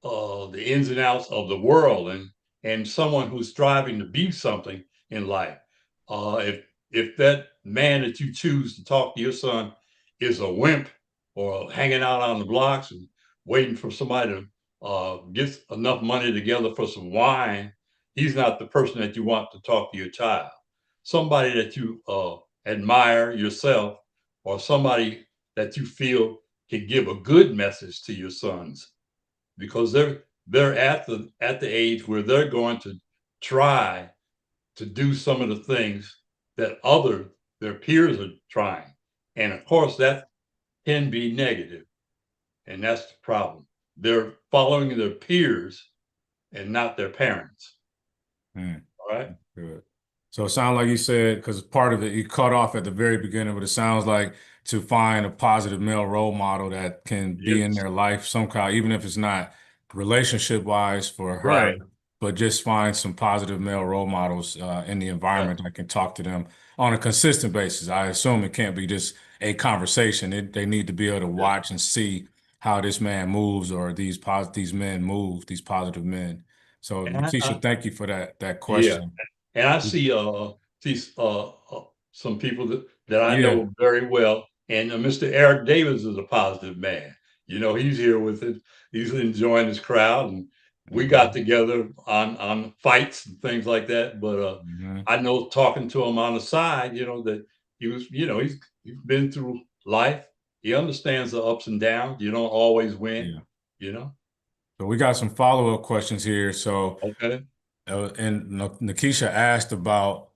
the ins and outs of the world and someone who's striving to be something in life. If that man that you choose to talk to your son is a wimp or hanging out on the blocks and waiting for somebody to get enough money together for some wine, he's not the person that you want to talk to your child. Somebody that you admire yourself, or somebody that you feel can give a good message to your sons, because they're at the age where they're going to try to do some of the things that their peers are trying. And of course, that can be negative, and that's the problem. They're following their peers and not their parents.
Hmm.
All right.
Good. So it sounds like you said, because part of it, you cut off at the very beginning, but it sounds like to find a positive male role model that can be in
Yes.
their life some kind, even if it's not relationship wise for her,
Right.
but just find some positive male role models in the
Yeah.
environment that can talk to them on a consistent basis. I assume it can't be just a conversation. They need to be able to
Yeah.
watch and see how this man moves or these men move, these positive men. So
And
Lakeisha, thank you for that
yeah.
question.
And I see these some people that I
Yeah.
know very well, and Mr. Eric Davis is a positive man. He's here with it. He's enjoying his crowd, and we got
Mhm.
together on fights and things like that. But
Mhm.
I know talking to him on the side, that he was, he's been through life. He understands the ups and downs. You don't always win.
Yeah.
You know.
So we got some follow-up questions here. So,
Okay.
and Nakisha asked about,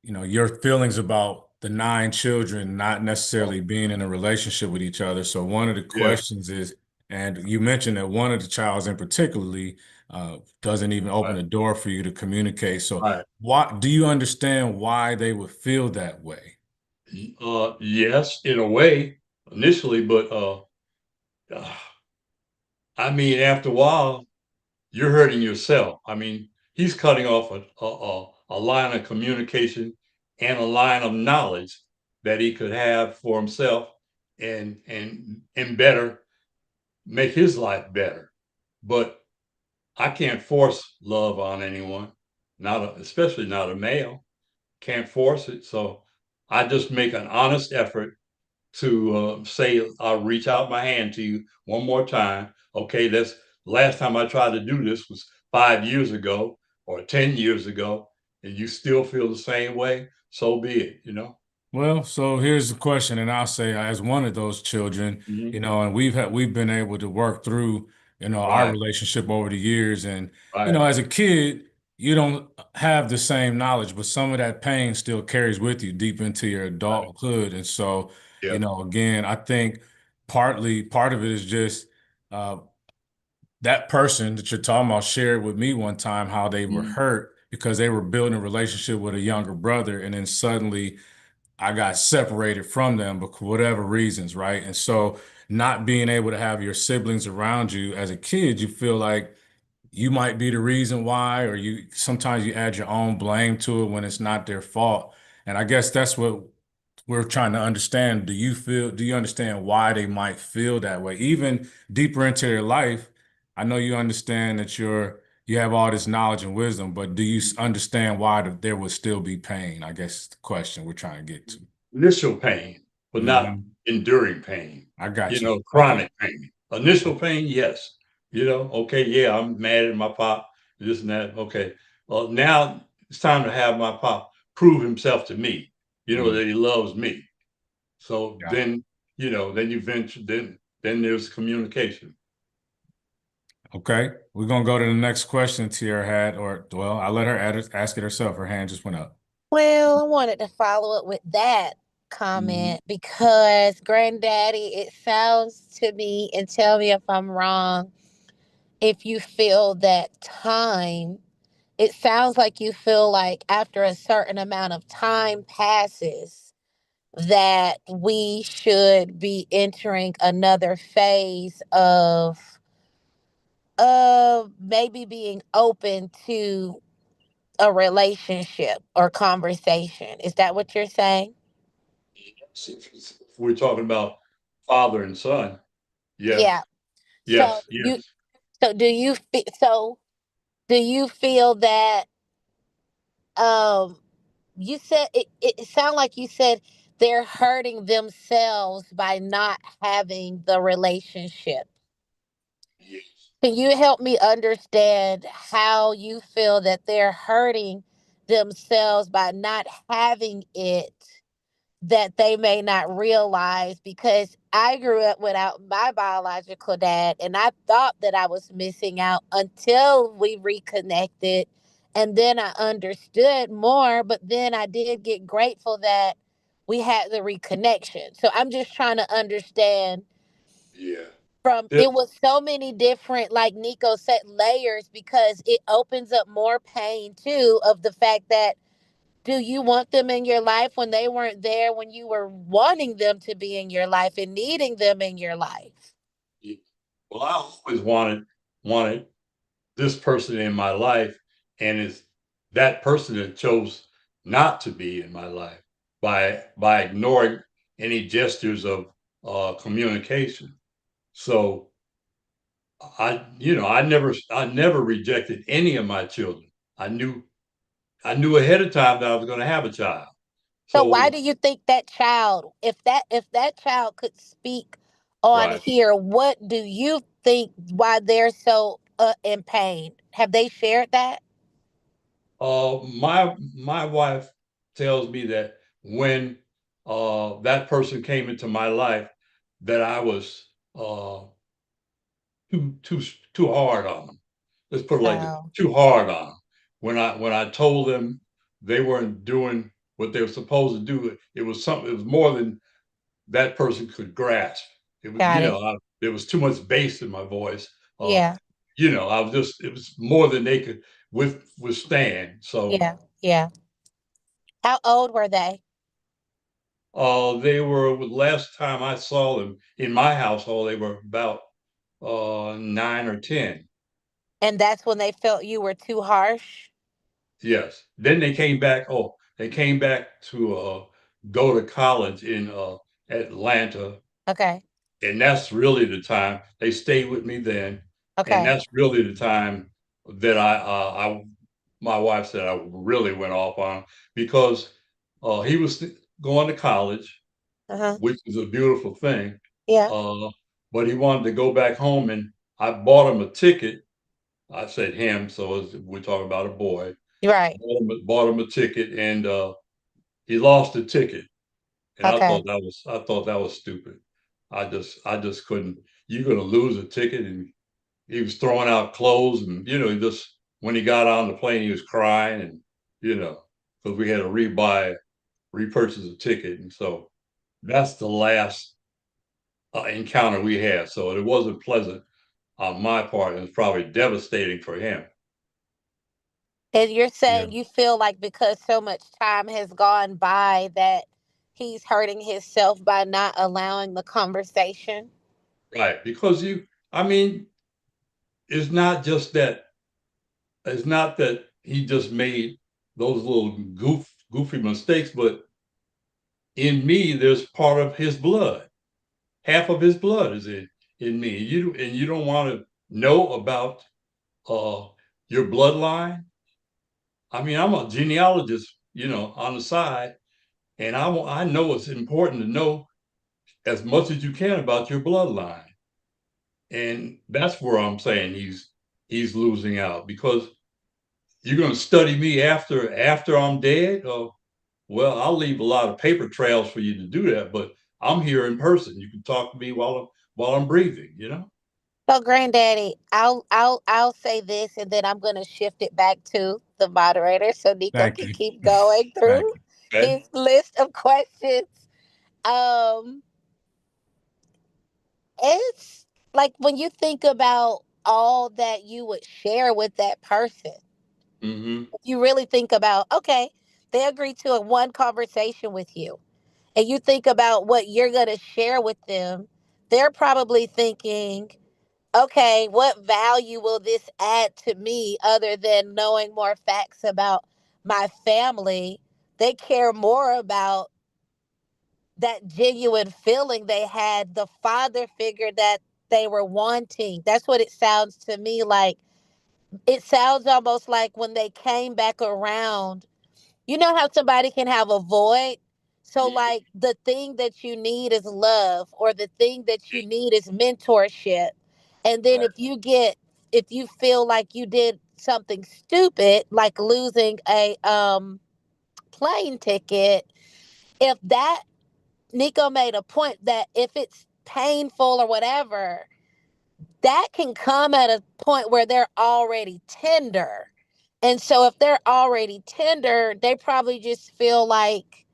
your feelings about the nine children not
Oh,
necessarily being in a relationship with each other. So one of the
yeah.
questions is, and you mentioned that one of the childs in particularly doesn't even open
Right.
the door for you to communicate. So
Right.
why do you understand why they would feel that way?
Yes, in a way, initially, but uh, I mean, after a while, you're hurting yourself. I mean, he's cutting off a line of communication and a line of knowledge that he could have for himself and better make his life better. But I can't force love on anyone, especially not a male. Can't force it. So I just make an honest effort to say I'll reach out my hand to you one more time. Okay, that's last time I tried to do this was 5 years ago or 10 years ago, and you still feel the same way. So be it.
Well, so here's the question, and I'll say as one of those children,
Mhm.
and we've been able to work through, our
Right,
relationship over the years. And,
right.
as a kid, you don't have the same knowledge, but some of that pain still carries with you deep into your
Right.
adulthood. And so,
Yeah.
again, I think part of it is just uh that person that you're talking about shared with me one time how they were
Mhm.
hurt because they were building a relationship with a younger brother, and then suddenly I got separated from them, but for whatever reasons, right? And so not being able to have your siblings around you as a kid, you feel like you might be the reason why, or you sometimes you add your own blame to it when it's not their fault. And I guess that's what we're trying to understand. Do you understand why they might feel that way? Even deeper into their life, I know you understand that you have all this knowledge and wisdom, but do you understand why there would still be pain? I guess is the question we're trying to get to.
Initial pain, but not
Hmm.
enduring pain.
I got you. Okay.
Chronic pain. Initial pain, yes. Okay, yeah, I'm mad at my pop, this and that. Okay. Well, now it's time to have my pop prove himself to me,
Mm,
that he loves me. So
got
then, then you venture, then there's communication.
Okay, we're gonna go to the next question Tiara had, or well, I let her ask it herself. Her hand just went up.
Well, I wanted to follow up with that
Mhm.
comment because, Granddaddy, it sounds to me, and tell me if I'm wrong, if you feel that time, it sounds like you feel like after a certain amount of time passes, that we should be entering another phase of maybe being open to a relationship or conversation. Is that what you're saying?
If we're talking about father and son, yes,
Yeah. So
yes, yes.
do you feel that um you said it sound like you said they're hurting themselves by not having the relationship.
Yes.
Can you help me understand how you feel that they're hurting themselves by not having it, that they may not realize? Because I grew up without my biological dad, and I thought that I was missing out until we reconnected And then I understood more, but then I did get grateful that we had the reconnection. So I'm just trying to understand
Yeah.
from
There-
it was so many different, like Nico said, layers, because it opens up more pain too of the fact that, do you want them in your life when they weren't there when you were wanting them to be in your life and needing them in your life?
yeah. Well, I always wanted this person in my life, and it's that person that chose not to be in my life by ignoring any gestures of communication. So I never rejected any of my children. I knew ahead of time that I was going to have a child.
So why
So
do you think that child, if that child could speak on
right.
here, what do you think why they're so in pain? Have they shared that?
My wife tells me that when that person came into my life, that I was too too too hard on them. Let's put it like this:
Oh,
too hard on them. When I told them they weren't doing what they were supposed to do, it was something. It was more than that person could grasp. It was,
got it.
there was too much bass in my voice. Uh,
Yeah,
I was just, it was more than they could withstand. So
yeah, yeah. How old were they?
they were, last time I saw them in my household, they were about 9 or 10.
And that's when they felt you were too harsh?
Yes. Then they came back. Oh, they came back to go to college in Atlanta,
Okay,
and that's really the time they stayed with me then, and
okay,
that's really the time that I my wife said I really went off on him, because he was going to college,
uh-huh,
which is a beautiful thing,
yeah,
uh, but he wanted to go back home, and I bought him a ticket. I said him, so we're talking about a boy.
right,
Bought him a ticket, and he lost the ticket, and
okay.
I thought that was stupid. I just couldn't. You're gonna lose a ticket, and he was throwing out clothes, and he just, when he got on the plane, he was crying, and because we had to repurchase a ticket, and so that's the last encounter we had. So it wasn't pleasant on my part, and it's probably devastating for him.
And you're
Yeah,
saying you feel like because so much time has gone by that he's hurting himself by not allowing the conversation?
right. Because I mean, it's not just that. It's not that he just made those little goofy mistakes, but in me, there's part of his blood. Half of his blood is in me. You don't want to know about uh, your bloodline. I mean, I'm a genealogist, on the side, and I know it's important to know as much as you can about your bloodline, and that's where I'm saying he's losing out, because you're going to study me after I'm dead. Well, I'll leave a lot of paper trails for you to do that, but I'm here in person. You can talk to me while I'm breathing.
So, Granddaddy, I'll say this, and then I'm gonna shift it back to the moderator so Nico
Thank
can
you.
keep going
Thank
through
you.
Okay.
his list of questions. Um, it's like when you think about all that you would share with that person,
Hmm.
if you really think about, okay, they agreed to a one conversation with you, and you think about what you're gonna share with them, they're probably thinking, okay, what value will this add to me other than knowing more facts about my family? They care more about that genuine feeling they had, the father figure that they were wanting. That's what it sounds to me like. It sounds almost like when they came back around, you know how somebody can have a void? So,
Yeah.
like, the thing that you need is love, or the thing that you need is mentorship. And then
Right.
if you feel like you did something stupid, like losing a plane ticket, if that, Nico made a point that if it's painful or whatever, that can come at a point where they're already tender. And so if they're already tender, they probably just feel like,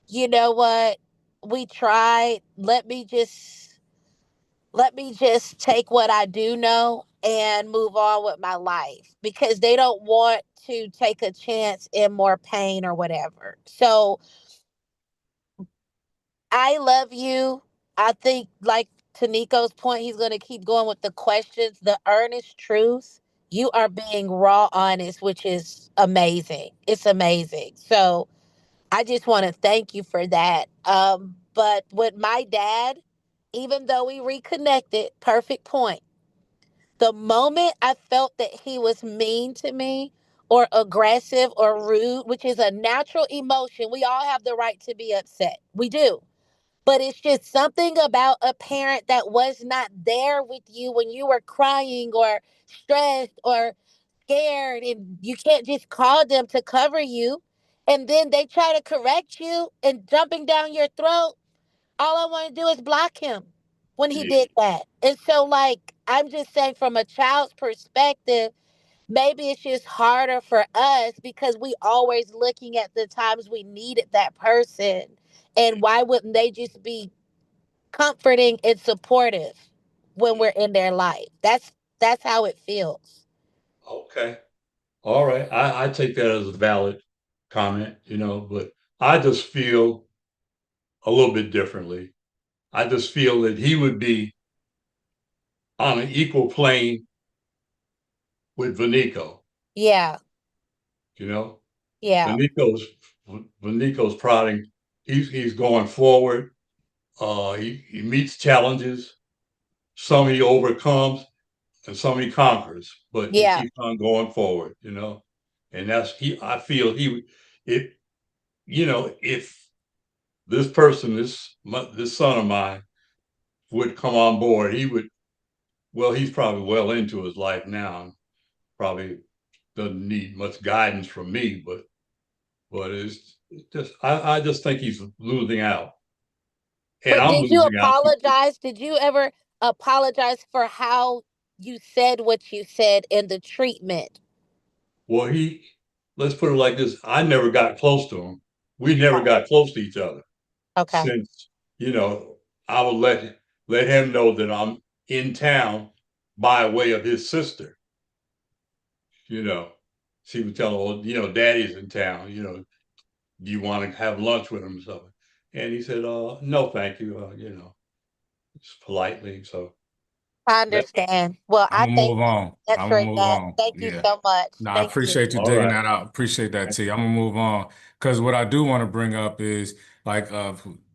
you know what, we tried. Let me just take what I do know and move on with my life because they don't want to take a chance in more pain or whatever. So I love you. I think, like to Nico's point, he's going to keep going with the questions, the earnest truth. You are being raw honest, which is amazing. It's amazing. So I just want to thank you for that. But with my dad, even though we reconnected, perfect point. The moment I felt that he was mean to me or aggressive or rude, which is a natural emotion, we all have the right to be upset. We do. But it's just something about a parent that was not there with you when you were crying or stressed or scared, and you can't just call them to cover you. And then they try to correct you and jumping down your throat. All I want to do is block him when he
Yeah.
did that. And so, like, I'm just saying, from a child's perspective, maybe it's just harder for us because we always looking at the times we needed that person. And why wouldn't they just be comforting and supportive when we're in their life? That's how it feels.
Okay. All right. I take that as a valid comment, but I just feel a little bit differently. I just feel that he would be on an equal plane with Vanico,
Yeah,
you know.
yeah,
Vanico's Vanico's prodding. He's going forward. He meets challenges. Some he overcomes and some he conquers, but he
yeah.
keeps on going forward. And that's he I feel he would if if this person, this son of mine would come on board, he would well, he's probably well into his life now. Probably doesn't need much guidance from me, but it's just I just think he's losing out. And
But
I'm
did you
losing out too.
apologize? Did you ever apologize for how you said what you said in the treatment?
Well, let's put it like this. I never got close to him. We never got close to each other
Okay.
since, you know, I would let him know that I'm in town by way of his sister, you know. She would tell him, well, daddy's in town, do you want to have lunch with him or something? And he said, no, thank you, just politely. So
I
that,
understand. Well,
I'm
I
gonna
thank
move
you
on.
that
I'm
for
gonna move
that.
on.
Thank you
Yeah.
so much.
No, I
Thank you.
appreciate you
all
digging
right.
that out. Appreciate that, T. I'm gonna move on because what I do want to bring up is like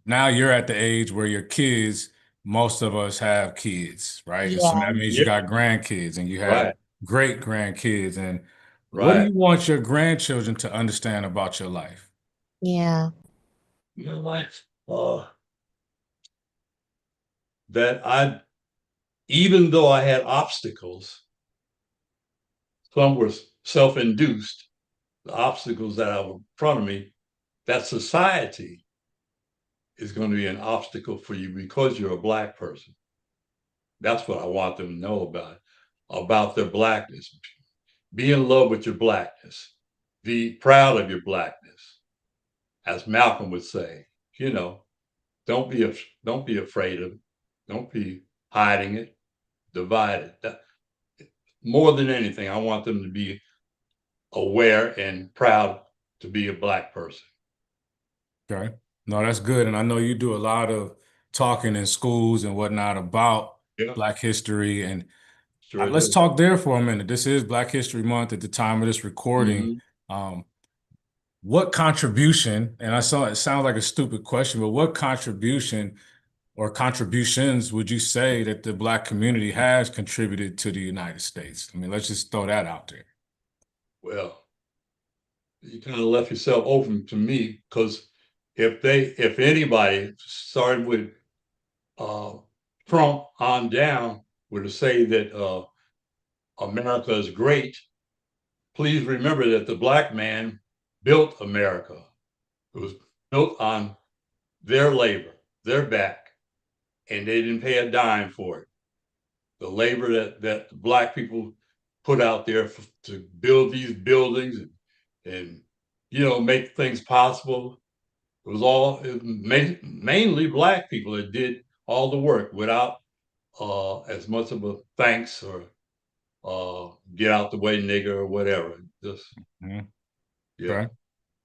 now you're at the age where your kids, most of us have kids, right? And so
Yeah.
that means you
Yeah,
got grandkids and you have
right,
great grandkids. And what do
right.
you want your grandchildren to understand about your life?
Yeah.
Like, that even though I had obstacles, some were self-induced, the obstacles that are in front of me, that society is going to be an obstacle for you because you're a Black person. That's what I want them to know about their Blackness. Be in love with your Blackness. Be proud of your Blackness. As Malcolm would say, you know, don't be afraid of it. Don't be hiding it, divide it. More than anything, I want them to be aware and proud to be a Black person.
Okay. No, that's good. And I know you do a lot of talking in schools and whatnot about
Yeah,
Black history. And
sure
let's
do.
talk there for a minute. This is Black History Month at the time of this recording.
Mm-hmm.
Um, what contribution, and I saw it sounds like a stupid question, but what contribution or contributions would you say that the Black community has contributed to the United States? I mean, let's just throw that out there.
Well, you kind of left yourself open to me because if anybody started with uh, Trump on down were to say that America is great, please remember that the Black man built America. It was built on their labor, their back, and they didn't pay a dime for it. The labor that the Black people put out there to build these buildings and make things possible. It was mainly black people that did all the work without as much of a thanks or get out the way nigger or whatever. Just
Mhm.
yeah.
Okay.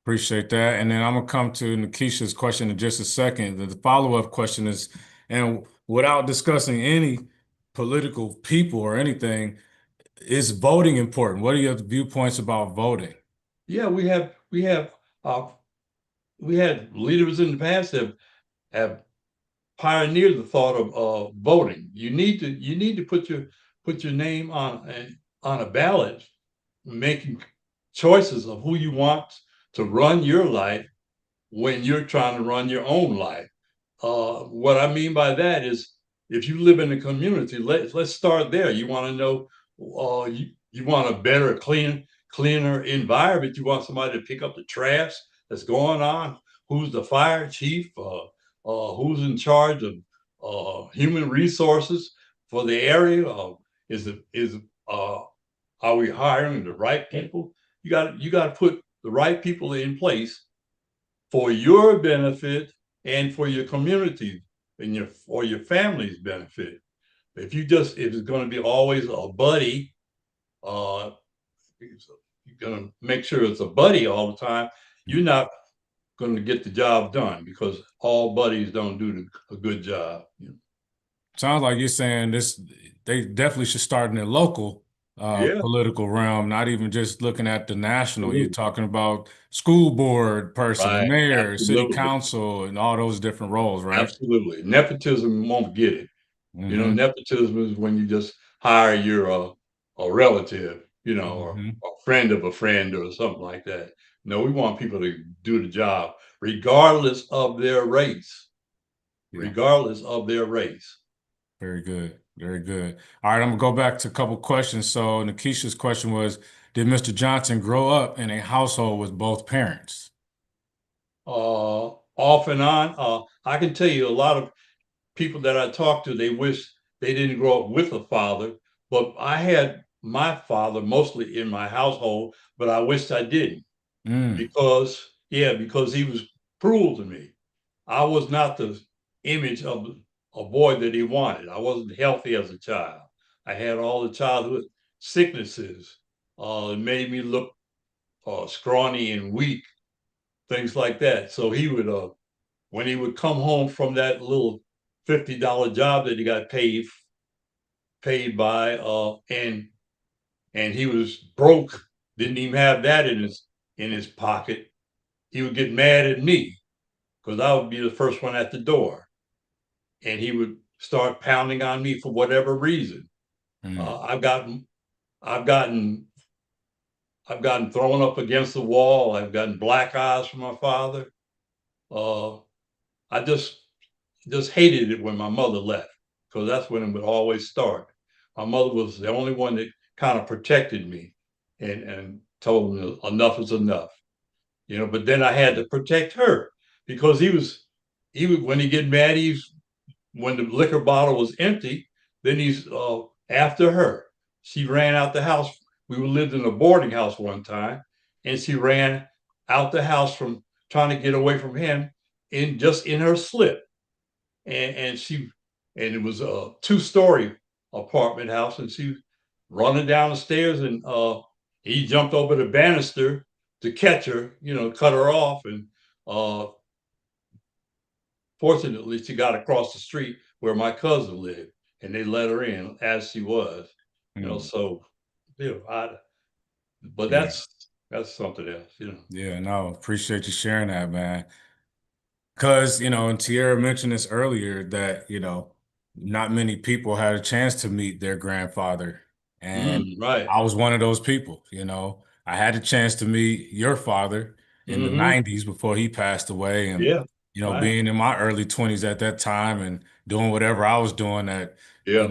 Appreciate that. And then I'm gonna come to Nikisha's question in just a second. The follow-up question is, and without discussing any political people or anything, is voting important? What are your viewpoints about voting?
Yeah, uh, we had leaders in the past that have pioneered the thought of voting. You need to put your name on a ballot, making choices of who you want to run your life when you're trying to run your own life. What I mean by that is, if you live in a community, let's start there. You want to know, you want a better, cleaner environment. You want somebody to pick up the trash that's going on. Who's the fire chief? Who's in charge of human resources for the area? Is are we hiring the right people? You got to put the right people in place for your benefit and for your community and your family's benefit. If it's going to be always a buddy, uh, you're going to make sure it's a buddy all the time. You're not going to get the job done, because all buddies don't do a good job.
Sounds like you're saying this, they definitely should start in the local
Yeah,
political realm, not even just looking at the national. You're
absolutely.
talking about school board person, the
Right.
mayor, city
Absolutely.
council, and all those different roles, right?
Absolutely. Nepotism won't get it.
Hmm.
Nepotism is when you just hire your a relative, or
Hmm.
a friend of a friend or something like that. No, we want people to do the job regardless of their race.
Yeah.
Regardless of their race.
Very good. Very good. All right, I'm gonna go back to a couple questions. So Nikisha's question was, did Mr. Johnson grow up in a household with both parents?
Off and on, I can tell you a lot of people that I talk to, they wish they didn't grow up with a father, but I had my father mostly in my household, but I wished I didn't.
Mm,
Because he was cruel to me. I was not the image of a boy that he wanted. I wasn't healthy as a child. I had all the childhood sicknesses. It made me look scrawny and weak, things like that. So when he would come home from that little $50 job that he got paid by, and he was broke, didn't even have that in his pocket. He would get mad at me because I would be the first one at the door, and he would start pounding on me for whatever reason.
mm,
Uh, I've gotten, I've gotten, I've gotten thrown up against the wall. I've gotten black eyes from my father. Uh, I just hated it when my mother left, because that's when it would always start. My mother was the only one that kind of protected me and told me enough is enough. But then I had to protect her, because he would when he get mad, when the liquor bottle was empty, then he's after her. She ran out the house. We lived in a boarding house one time, and she ran out the house from trying to get away from him in her slip. And it was a 2-story apartment house, and she was running down the stairs, and he jumped over the banister to catch her, cut her off, and uh, fortunately, she got across the street where my cousin lived, and they let her in as she was.
mm.
So, but
Yeah.
that's something else.
Yeah, no, appreciate you sharing that, man. Because, and Tierra mentioned this earlier that, not many people had a chance to meet their grandfather. And
Right.
I was one of those people, I had a chance to meet your father in the
Mm-hmm.
90s before he passed away. And,
Yeah. Right.
being in my early 20s at that time and doing whatever I was doing that,
Yeah.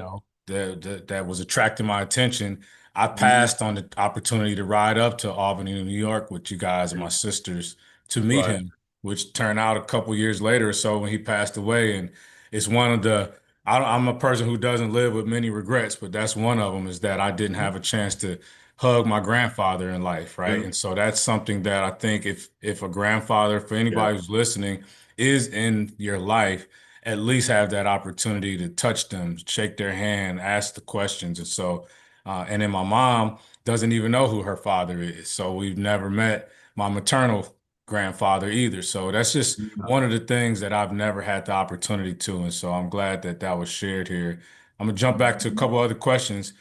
that was attracting my attention, I
Mm-hmm.
passed on the opportunity to ride up to Albany, New York with you guys and my sisters to meet
Right.
him, which turned out a couple years later or so when he passed away. And it's one of the I'm a person who doesn't live with many regrets, but that's one of them is that I didn't have a chance to hug my grandfather in life, right?
Yeah,
And so that's something that I think if a grandfather, for
yeah.
anybody who's listening, is in your life, at least have that opportunity to touch them, shake their hand, ask the questions. And so, and then my mom doesn't even know who her father is. So we've never met my maternal grandfather either. So that's just one of the things that I've never had the opportunity to. And so I'm glad that that was shared here. I'm gonna jump back to a couple other questions.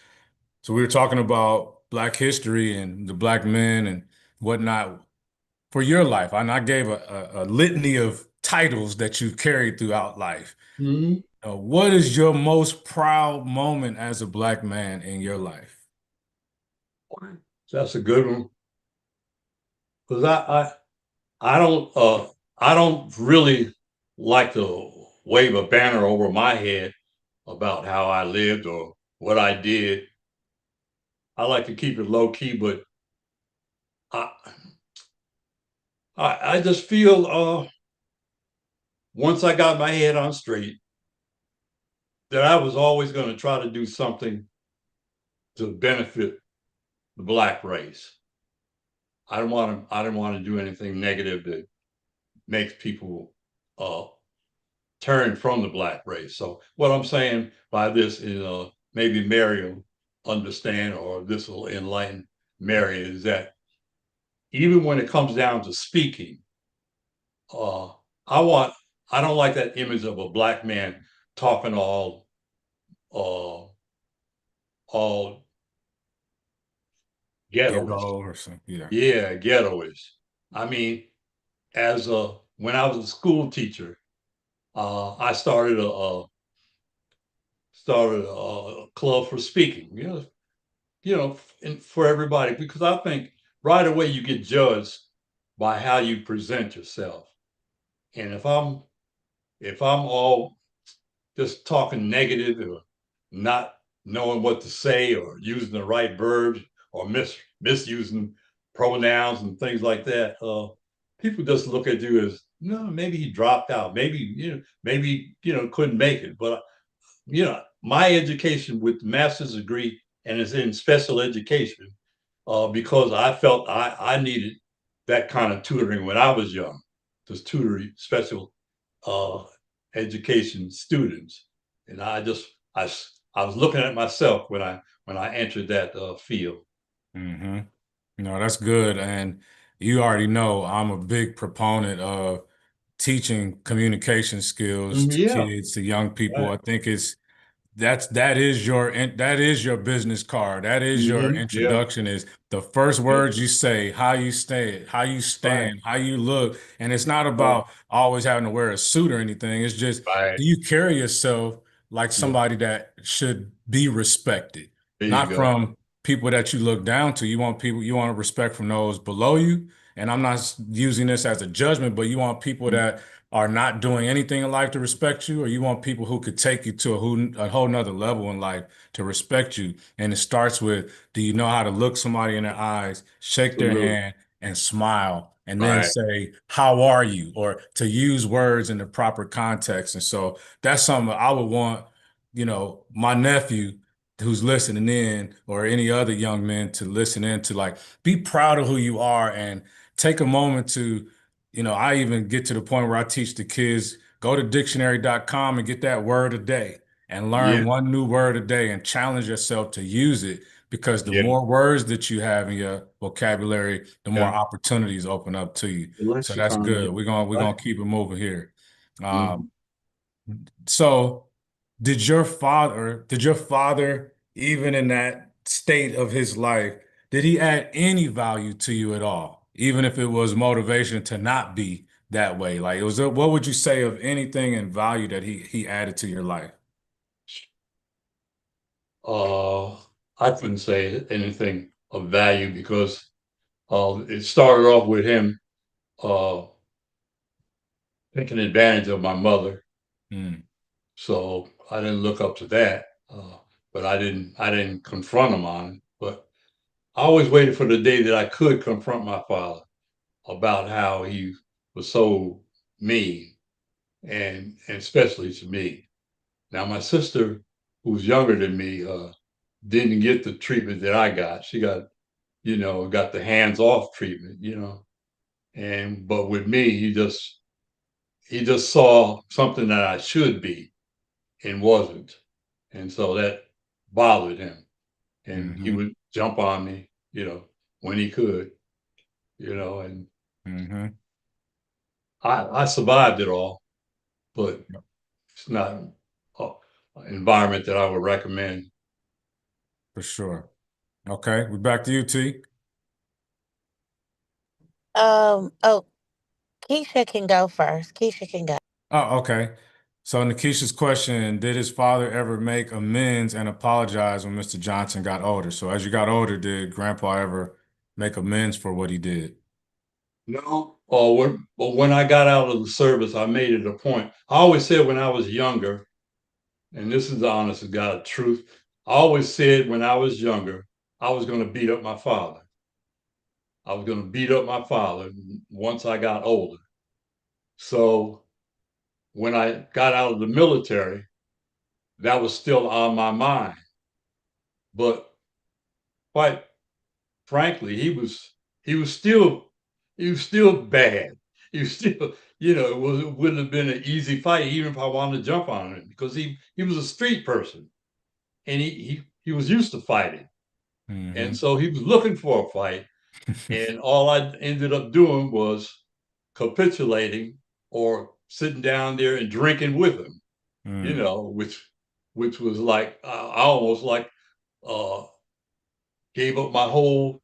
So we were talking about Black history and the Black men and whatnot for your life. And I gave a litany of titles that you've carried throughout life.
Mhm.
What is your most proud moment as a Black man in your life?
That's a good one because I don't really like to wave a banner over my head about how I lived or what I did. I like to keep it low key, but I I just feel once I got my head on straight that I was always going to try to do something to benefit the Black race. I didn't want to do anything negative that makes people uh, turn from the Black race. So what I'm saying by this is maybe Mary will understand, or this will enlighten Mary, is that even when it comes down to speaking, uh, I want I don't like that image of a Black man talking uh, all ghettoish.
Ghetto or something. Yeah.
Yeah, ghettoish. I mean, as a when I was a school teacher, I started a club for speaking. And for everybody, because I think right away you get judged by how you present yourself. And if I'm all just talking negative or not knowing what to say or using the right verbs or misusing pronouns and things like that, people just look at you as no, maybe he dropped out, maybe couldn't make it. But my education with the master's degree and it's in special education because I felt I needed that kind of tutoring when I was young, just tutoring special uh, education students, and I I was looking at myself when I entered that field.
hmm No, that's good. And you already know I'm a big proponent of teaching communication skills to
Yeah,
kids, to young people.
right.
I think that is your business card. That is your
Yeah,
introduction is the first
yeah,
words you say, how you stay, how you
right,
stand, how you look. And it's not
right,
about always having to wear a suit or anything. It's just,
right.
do you carry yourself like
Yeah,
somebody that should be respected,
there you
not
go.
from people that you look down to. You want respect from those below you. And I'm not using this as a judgment, but you want people that are not doing anything in life to respect you, or you want people who could take you to a whole nother level in life to respect you. And it starts with, do you know how to look somebody in their eyes, shake their
Absolutely.
hand, and smile, and then
Right.
say, how are you? Or to use words in the proper context. And so that's something I would want, my nephew who's listening in, or any other young men to listen in to, like, be proud of who you are and take a moment to, I even get to the point where I teach the kids, go to dictionary.com and get that word a day and learn
Yeah,
one new word a day and challenge yourself to use it, because the
yeah,
more words that you have in your vocabulary, the more
yeah.
opportunities open up to you.
The
So that's
lexicon, yeah.
good. We're gonna
Right.
keep it moving here. Um,
Mhm.
so did your father, even in that state of his life, did he add any value to you at all? Even if it was motivation to not be that way? Like, what would you say of anything in value that he added to your life?
Uh, I couldn't say anything of value because it started off with him uh, taking advantage of my mother.
Mm,
So I didn't look up to that, but I didn't confront him on it. But I always waited for the day that I could confront my father about how he was so mean, and especially to me. Now, my sister, who's younger than me, didn't get the treatment that I got. She got, got the hands-off treatment, but with me, he just saw something that I should be and wasn't. And so that bothered him. And he
Mm-hmm.
would jump on me, when he could, and
Mm-hmm.
I survived it all, but it's not an environment that I would recommend.
For sure. Okay, we're back to you, T.
Oh, Keisha can go first. Keisha can go.
Oh, okay. So Nikisha's question, did his father ever make amends and apologize when Mr. Johnson got older? So as you got older, did Grandpa ever make amends for what he did?
No, when I got out of the service, I made it a point. I always said when I was younger, and this is the honest to God truth, I always said when I was younger, I was going to beat up my father. I was going to beat up my father once I got older. So when I got out of the military, that was still on my mind. But quite frankly, he was still bad. He was still, it wouldn't have been an easy fight even if I wanted to jump on him because he was a street person and he was used to fighting. And
Mm-hmm.
so he was looking for a fight. And all I ended up doing was capitulating or sitting down there and drinking with him,
Mm,
which was like I almost like uh, gave up my whole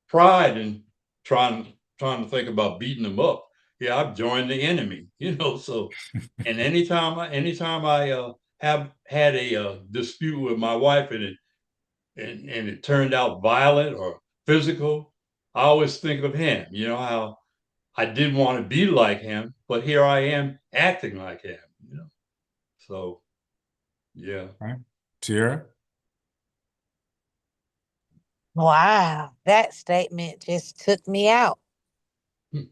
pride and trying to think about beating them up. Yeah, I've joined the enemy, So, and anytime I have had a dispute with my wife and it turned out violent or physical, I always think of him. You know how I didn't want to be like him, but here I am acting like him. So yeah.
right. Tierra?
Wow, that statement just took me out.
Yeah.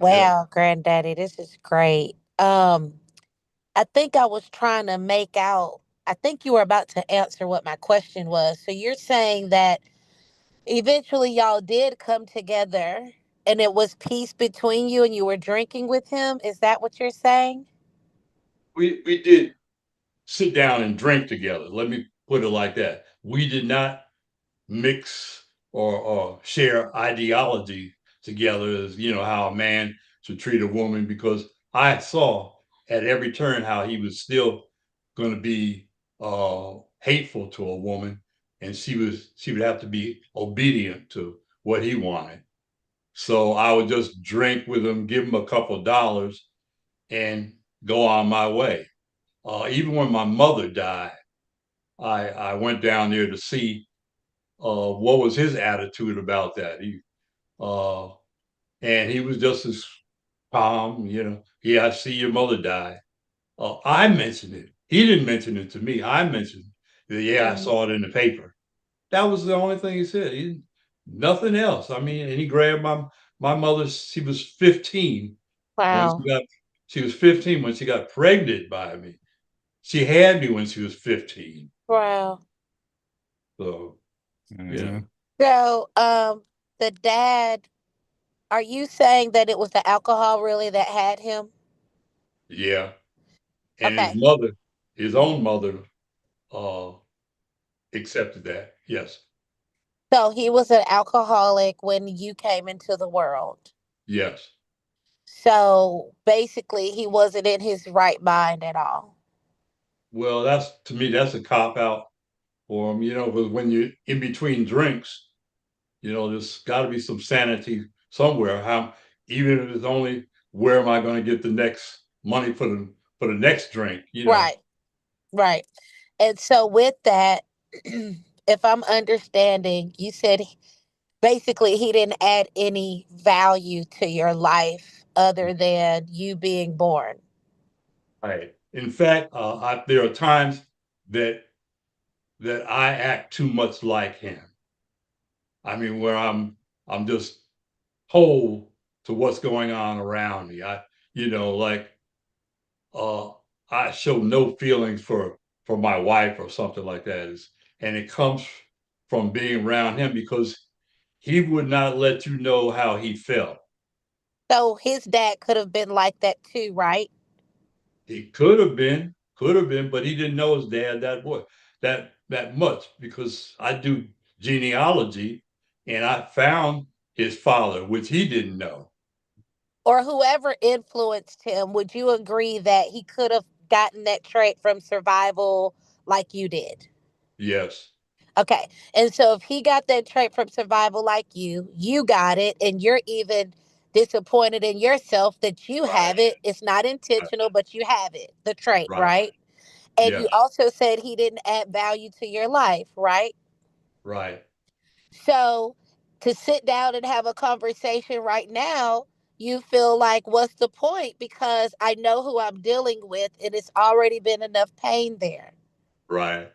Wow, granddaddy, this is great. I think I was trying to make out, I think you were about to answer what my question was. So you're saying that eventually y'all did come together and it was peace between you and you were drinking with him? Is that what you're saying?
We did sit down and drink together. Let me put it like that. We did not mix or share ideology together as how a man should treat a woman because I saw at every turn how he was still going to be hateful to a woman and she would have to be obedient to what he wanted. So I would just drink with him, give him a couple of dollars and go on my way. Even when my mother died, I went down there to see what was his attitude about that. Uh, and he was just as calm, Yeah, I see your mother die. I mentioned it. He didn't mention it to me. I mentioned that. Yeah, I
Mhm.
saw it in the paper. That was the only thing he said. Nothing else. I mean, and he grabbed my mother. She was 15 when
Wow.
she was 15 when she got pregnant by me. She had me when she was 15.
Wow.
So yeah,
Mm-hmm.
So, the dad, are you saying that it was the alcohol really that had him?
yeah. And
Okay.
his own mother, uh, accepted that. Yes,
So he was an alcoholic when you came into the world.
yes.
So basically, he wasn't in his right mind at all.
Well, that's to me, that's a cop out for him. Because when you're in between drinks, there's got to be some sanity somewhere. How even if it's only where am I going to get the next money for the next drink?
Right, right. And so, with that, if I'm understanding, you said basically he didn't add any value to your life other than you being born.
Right. In fact, there are times that I act too much like him. I mean, where I'm just whole to what's going on around me. Like uh, I show no feelings for my wife or something like that. And it comes from being around him because he would not let you know how he felt.
So his dad could have been like that too, right?
He could have been, but he didn't know his dad that much because I do genealogy and I found his father, which he didn't know.
Or whoever influenced him, would you agree that he could have gotten that trait from survival like you did?
Yes,
Okay. And so if he got that trait from survival like you got it, and you're even disappointed in yourself that you have it. It's not
right,
intentional, but you have it, the trait,
right.
right? And you
Yes,
also said he didn't add value to your life, right?
right,
So to sit down and have a conversation right now, you feel like, what's the point? Because I know who I'm dealing with, and it's already been enough pain there.
right.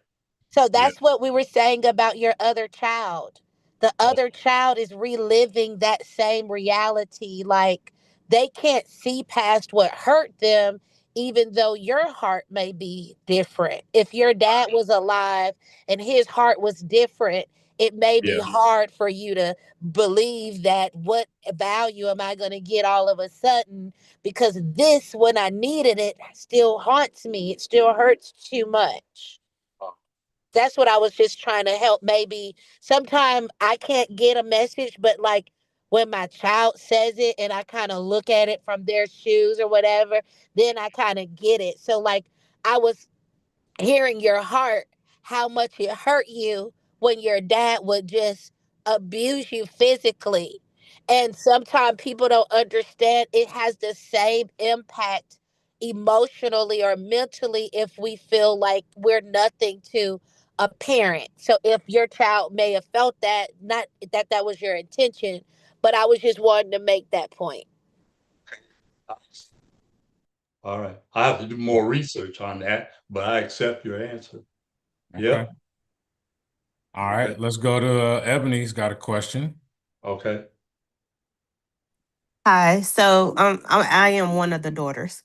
So
Yeah.
that's what we were saying about your other child. The
Oh,
other child is reliving that same reality. Like they can't see past what hurt them, even though your heart may be different. If your dad was alive and his heart was different, it may be
yeah,
hard for you to believe that what value am I going to get all of a sudden because this, when I needed it, still haunts me. It still hurts too much. That's what I was just trying to help. Maybe sometime I can't get a message, but like when my child says it and I kind of look at it from their shoes or whatever, then I kind of get it. So like I was hearing your heart, how much it hurt you when your dad would just abuse you physically. And sometimes people don't understand it has the same impact emotionally or mentally if we feel like we're nothing to a parent. So if your child may have felt that, not that that was your intention, but I was just wanting to make that point.
all right. I have to do more research on that, but I accept your answer.
Okay.
Yep.
All
Okay.
right. Let's go to Ebony's got a question.
Okay.
Hi, so I am one of the daughters.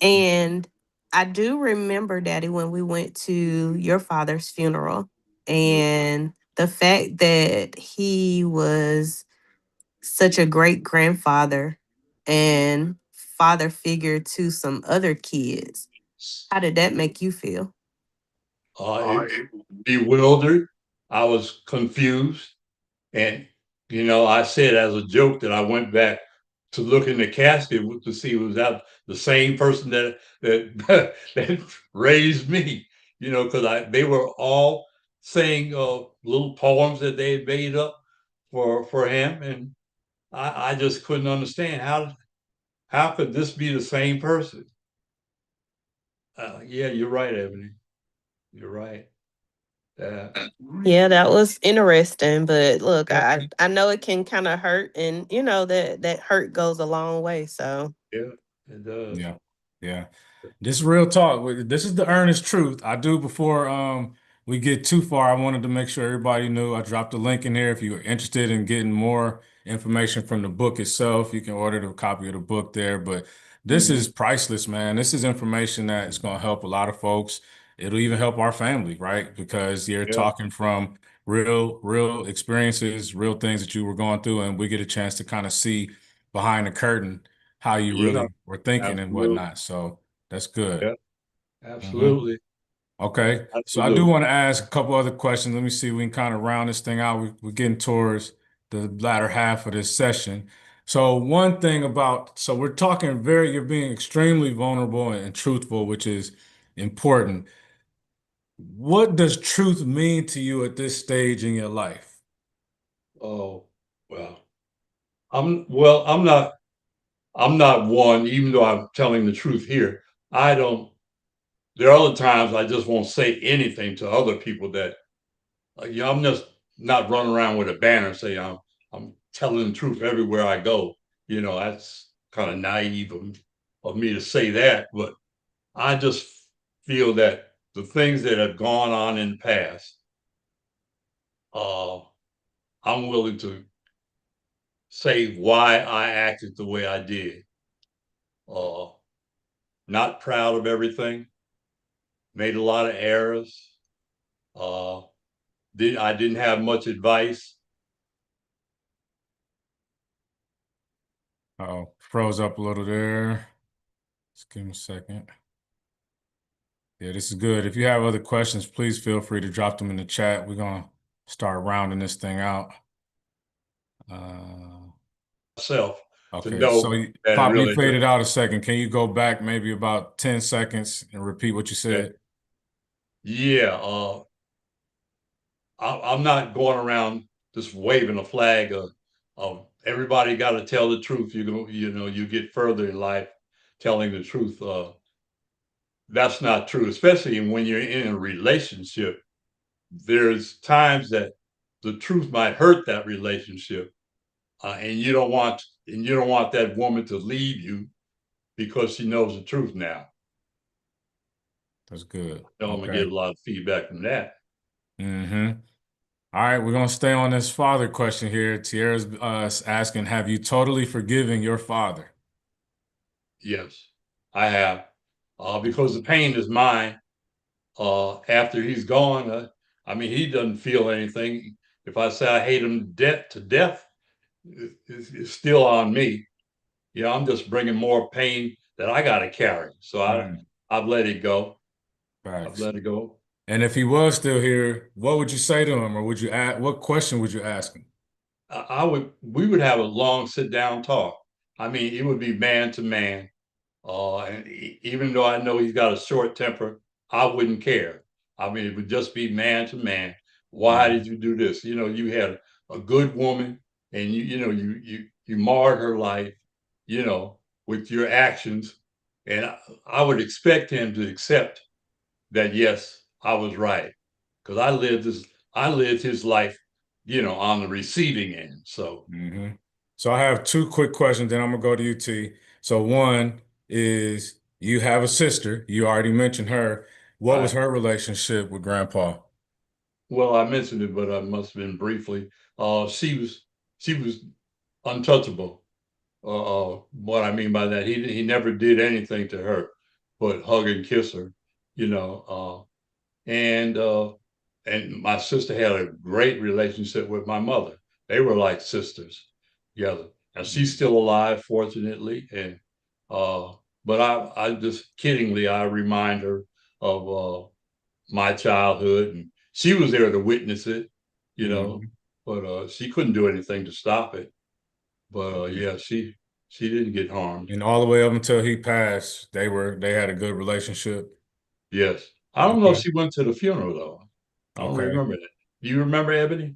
And I do remember, Daddy, when we went to your father's funeral, and the fact that he was such a great grandfather and father figure to some other kids. How did that make you feel?
It bewildered. I was confused. And, I said as a joke that I went back to look in the casket to see was that the same person that that raised me, because they were all saying little poems that they had made up for him. And I just couldn't understand how could this be the same person? Yeah, you're right, Ebony. You're right. Yeah.
Yeah, that was interesting. But look,
Yeah.
I know it can kind of hurt, and you know that hurt goes a long way. So
Yeah, it does.
Yeah. Yeah. This is real talk. This is the earnest truth. I do before we get too far. I wanted to make sure everybody knew. I dropped a link in here. If you're interested in getting more information from the book itself, you can order the copy of the book there. But this
Mhm.
is priceless, man. This is information that is going to help a lot of folks. It'll even help our family, right? Because you're
Yeah,
talking from real experiences, real things that you were going through, and we get a chance to kind of see behind the curtain how you
yeah,
really were thinking and
absolutely.
whatnot. So that's good.
Yeah,
hmm
absolutely.
Okay. So I do
Absolutely.
want to ask a couple other questions. Let me see if we can kind of round this thing out. We're getting towards the latter half of this session. So one thing so we're talking you're being extremely vulnerable and truthful, which is important. What does truth mean to you at this stage in your life?
Oh, well, I'm not one, even though I'm telling the truth here. I don't, there are other times I just won't say anything to other people that, I'm just not running around with a banner and say I'm telling the truth everywhere I go. That's kind of naive of me to say that, but I just feel that the things that have gone on in the past, uh, I'm willing to say why I acted the way I did. Uh, not proud of everything, made a lot of errors. I didn't have much advice.
Oh, froze up a little there. Just give me a second. Yeah, this is good. If you have other questions, please feel free to drop them in the chat. We're going to start rounding this thing out.
Myself to
Okay, so
know that it
Pop, you
really
faded out a second. Can you go back maybe about 10 seconds and repeat what you said?
yeah, I'm not going around just waving a flag of everybody got to tell the truth. You get further in life telling the truth. That's not true, especially when you're in a relationship. There's times that the truth might hurt that relationship, and you don't want that woman to leave you because she knows the truth now.
That's good.
I'm gonna
Okay.
get a lot of feedback from that.
Mm-hmm. All right, we're gonna stay on this father question here. Tierra's asking, have you totally forgiven your father?
Yes, I have, because the pain is mine. After he's gone, I mean, he doesn't feel anything. If I say I hate him to death, it's still on me. I'm just bringing more pain that I got to carry. So I've let it go. I've
Facts.
let it go.
And if he was still here, what would you say to him, or would you ask? What question would you ask him?
We would have a long sit down talk. I mean, it would be man to man. And even though I know he's got a short temper, I wouldn't care. I mean, it would just be man to man. Why did you do this? You had a good woman, and you marred her life, with your actions, and I would expect him to accept that. Yes, I was right, because I lived his life, on the receiving end. So.
Mm-hmm. So I have two quick questions, then I'm gonna go to you, T. So one is you have a sister. You already mentioned her. What was
I
her relationship with Grandpa?
Well, I mentioned it, but I must have been briefly. She was untouchable. What I mean by that, he never did anything to her, but hug and kiss her. You know, and my sister had a great relationship with my mother. They were like sisters together, and she's still alive, fortunately. And but I just kiddingly I remind her of my childhood, and she was there to witness it, you know,
Mhm.
but she couldn't do anything to stop it. But
Okay.
yeah, she didn't get harmed.
And all the way up until he passed, they had a good relationship.
Yes, I don't know if
Okay.
she went to the funeral though. I don't
Okay.
remember that. Do you remember, Ebony?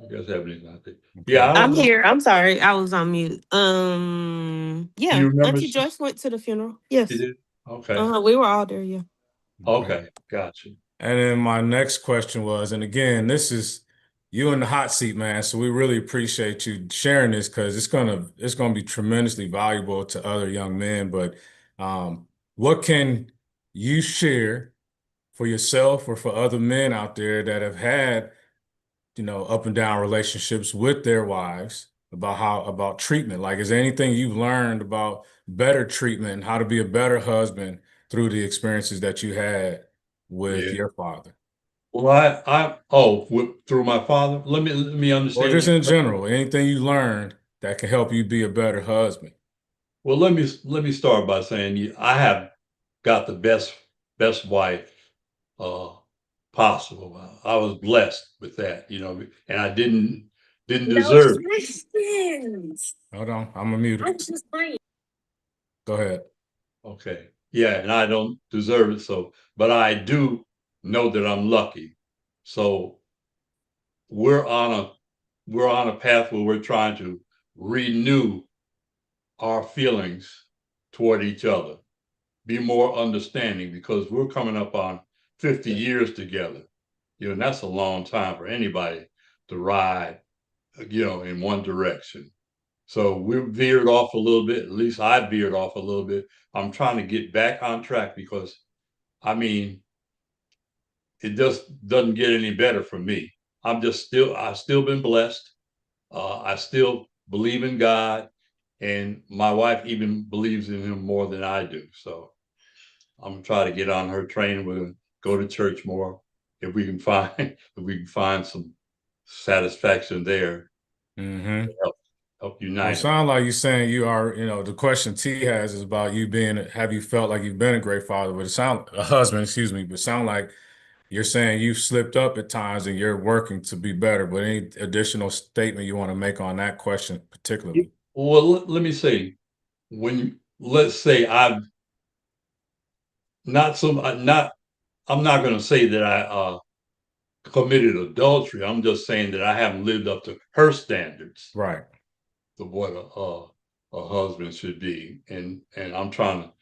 I guess Ebony's not there. Yeah,
Okay.
I
I'm
don't know.
here. I'm sorry. I was on mute.
Do
Yeah,
you remember
Auntie Joyce went to the funeral.
she
Yes.
did? Okay,
Uh-huh. We were all there, yeah.
Okay.
okay, gotcha.
And then my next question was, and again, this is you in the hot seat, man. So we really appreciate you sharing this because it's gonna be tremendously valuable to other young men. But what can you share for yourself or for other men out there that have had, up and down relationships with their wives about treatment? Like, is there anything you've learned about better treatment and how to be a better husband through the experiences that you had with
Yeah.
your father?
Well, through my father. Let me
Or
understand
just
your
in
question.
general, anything you learned that can help you be a better husband.
Well, let me start by saying I have got the best wife uh, possible. I was blessed with that, and I didn't
No
deserve it.
questions.
Hold on, I'm gonna mute
I'm
it.
just playing.
Go ahead.
Okay, yeah, and I don't deserve it. So, but I do know that I'm lucky. So we're on a we're on a path where we're trying to renew our feelings toward each other, be more understanding because we're coming up on 50 years together. And that's a long time for anybody to ride, in one direction. So we veered off a little bit. At least I veered off a little bit. I'm trying to get back on track because, I mean, it just doesn't get any better for me. I've still been blessed. I still believe in God, and my wife even believes in him more than I do. So I'm gonna try to get on her train. We're gonna go to church more if we can find if we can find some satisfaction there.
Mm-hmm.
Help
Well, it
unite them.
sounds like you're saying you are, the question T has is about you being, have you felt like you've been a great father, but it sound a husband, excuse me, but it sound like you're saying you've slipped up at times and you're working to be better. But any additional statement you want to make on that question particularly?
Well, let me say, let's say I've not some not I'm not going to say that I committed adultery. I'm just saying that I haven't lived up to her standards
Right.
of what a husband should be, and I'm trying to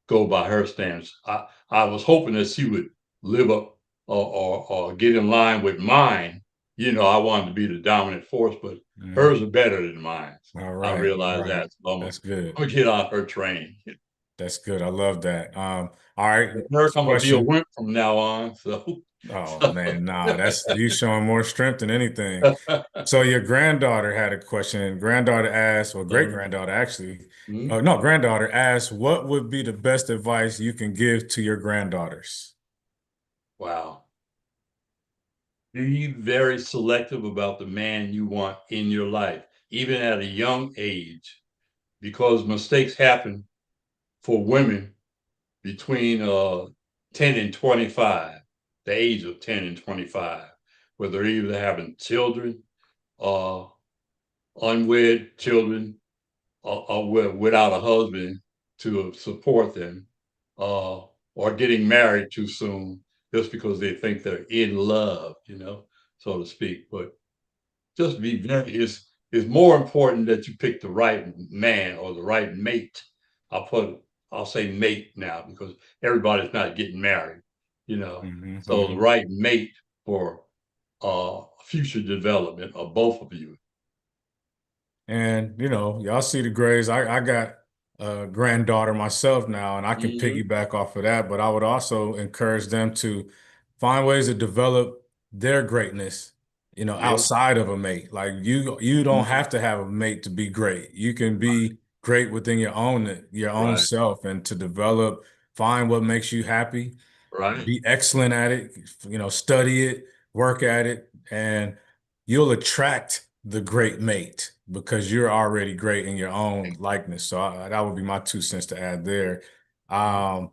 go by her standards. I was hoping that she would live up or get in line with mine. I wanted to be the dominant force, but
Mhm.
hers are better than mine.
All
I
right. All
realize
right.
that. So
That's good.
I'm gonna get on her train.
That's good. I love that. All right.
Eric, I'm gonna be a
Question.
wimp from now on. So,
Oh man, nah, that's you showing more strength than anything. So your granddaughter had a question. Granddaughter asked, or great granddaughter actually,
mhm.
no, granddaughter asked, what would be the best advice you can give to your granddaughters?
Wow. Be very selective about the man you want in your life, even at a young age, because mistakes happen for women between 10 and 25, the age of 10 and 25, where they're either having children, uh, unwed children, without a husband to support them, uh, or getting married too soon just because they think they're in love, so to speak. But just be very, it's more important that you pick the right man or the right mate. I'll put, I'll say mate now because everybody's not getting married, you know.
Hmm.
So the
Hmm.
right mate for future development of both of you.
And y'all see the grades. I got a granddaughter myself now, and I can
Mhm.
piggyback off of that. But I would also encourage them to find ways to develop their greatness,
Yeah.
outside of a mate. Like you don't
Mhm.
have to have a mate to be great. You can be great within your own
Right.
self, and to develop, find what makes you happy,
Right.
be excellent at it, study it, work at it, and you'll attract the great mate because you're already great in your own likeness. So that would be my 2 cents to add there. Um,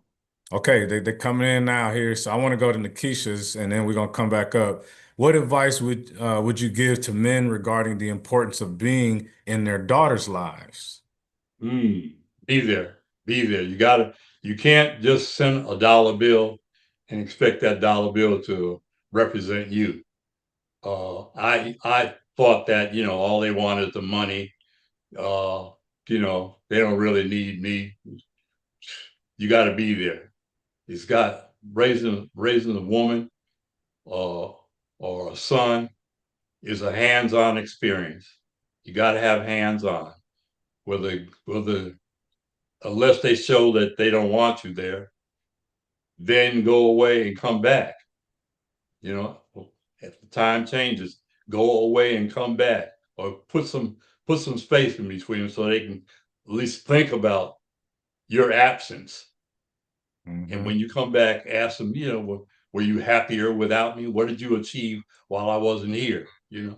okay, they're coming in now here. So I want to go to Nikisha's and then we're gonna come back up. What advice would you give to men regarding the importance of being in their daughters' lives?
Be there. Be there. You can't just send a dollar bill and expect that dollar bill to represent you. I thought that, all they want is the money. They don't really need me. You got to be there. It's got raising a woman uh, or a son is a hands-on experience. You got to have hands-on. Whether unless they show that they don't want you there, then go away and come back. You know, if the time changes, go away and come back, or put some space in between them so they can at least think about your absence. And
Hmm.
when you come back, ask them, were you happier without me? What did you achieve while I wasn't here? You'll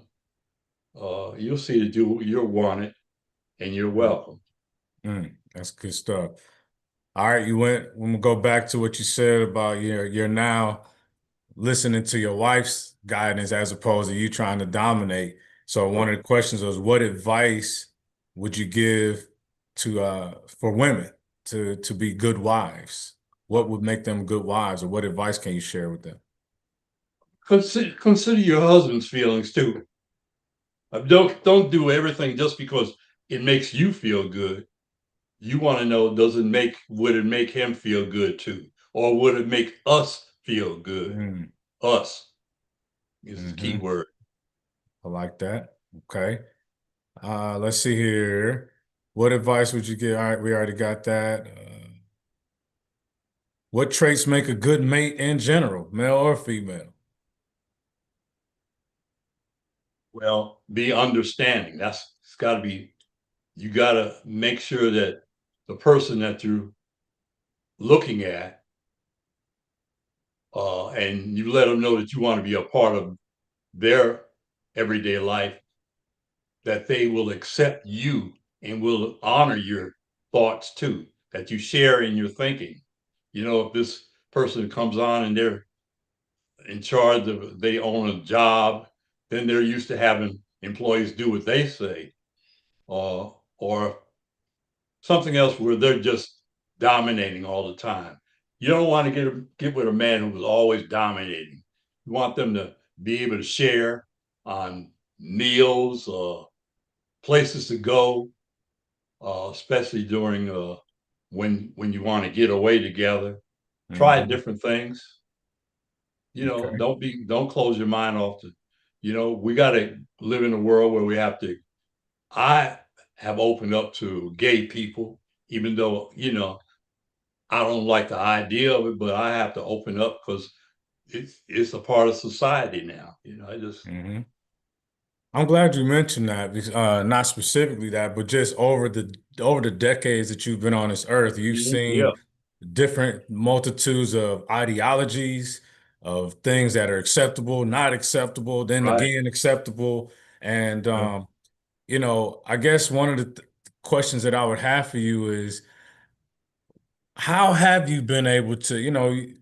see that you're wanted and you're welcome.
That's good stuff. All right, we're gonna go back to what you said about you're now listening to your wife's guidance as opposed to you trying to dominate. So one of the questions was, what advice would you give to for women to be good wives? What would make them good wives, or what advice can you share with them?
Consider your husband's feelings too. Don't do everything just because it makes you feel good. You want to know, would it make him feel good too? Or would it make us feel good?
Mm,
Us is the key
hmm.
word.
I like that. Okay. Let's see here. What advice would you give? All right, we already got that. What traits make a good mate in general, male or female?
Well, be understanding. It's got to be you got to make sure that the person that you're looking at, and you let them know that you want to be a part of their everyday life, that they will accept you and will honor your thoughts too, that you share in your thinking. You know, if this person comes on and they're in charge of, they own a job, then they're used to having employees do what they say, or something else where they're just dominating all the time. You don't want to get with a man who was always dominating. You want them to be able to share on meals, places to go, especially during when you want to get away together. Try
Mhm.
different things. You know,
Okay.
don't close your mind off to. You know, we got to live in a world where we have to. I have opened up to gay people, even though I don't like the idea of it, but I have to open up because it's a part of society now. You know, I just
Mhm. I'm glad you mentioned that, not specifically that, but just over the decades that you've been on this earth, you've
yeah,
seen different multitudes of ideologies, of things that are acceptable, not acceptable, then
right.
again acceptable. And
Yeah.
I guess one of the questions that I would have for you is, how have you been able to,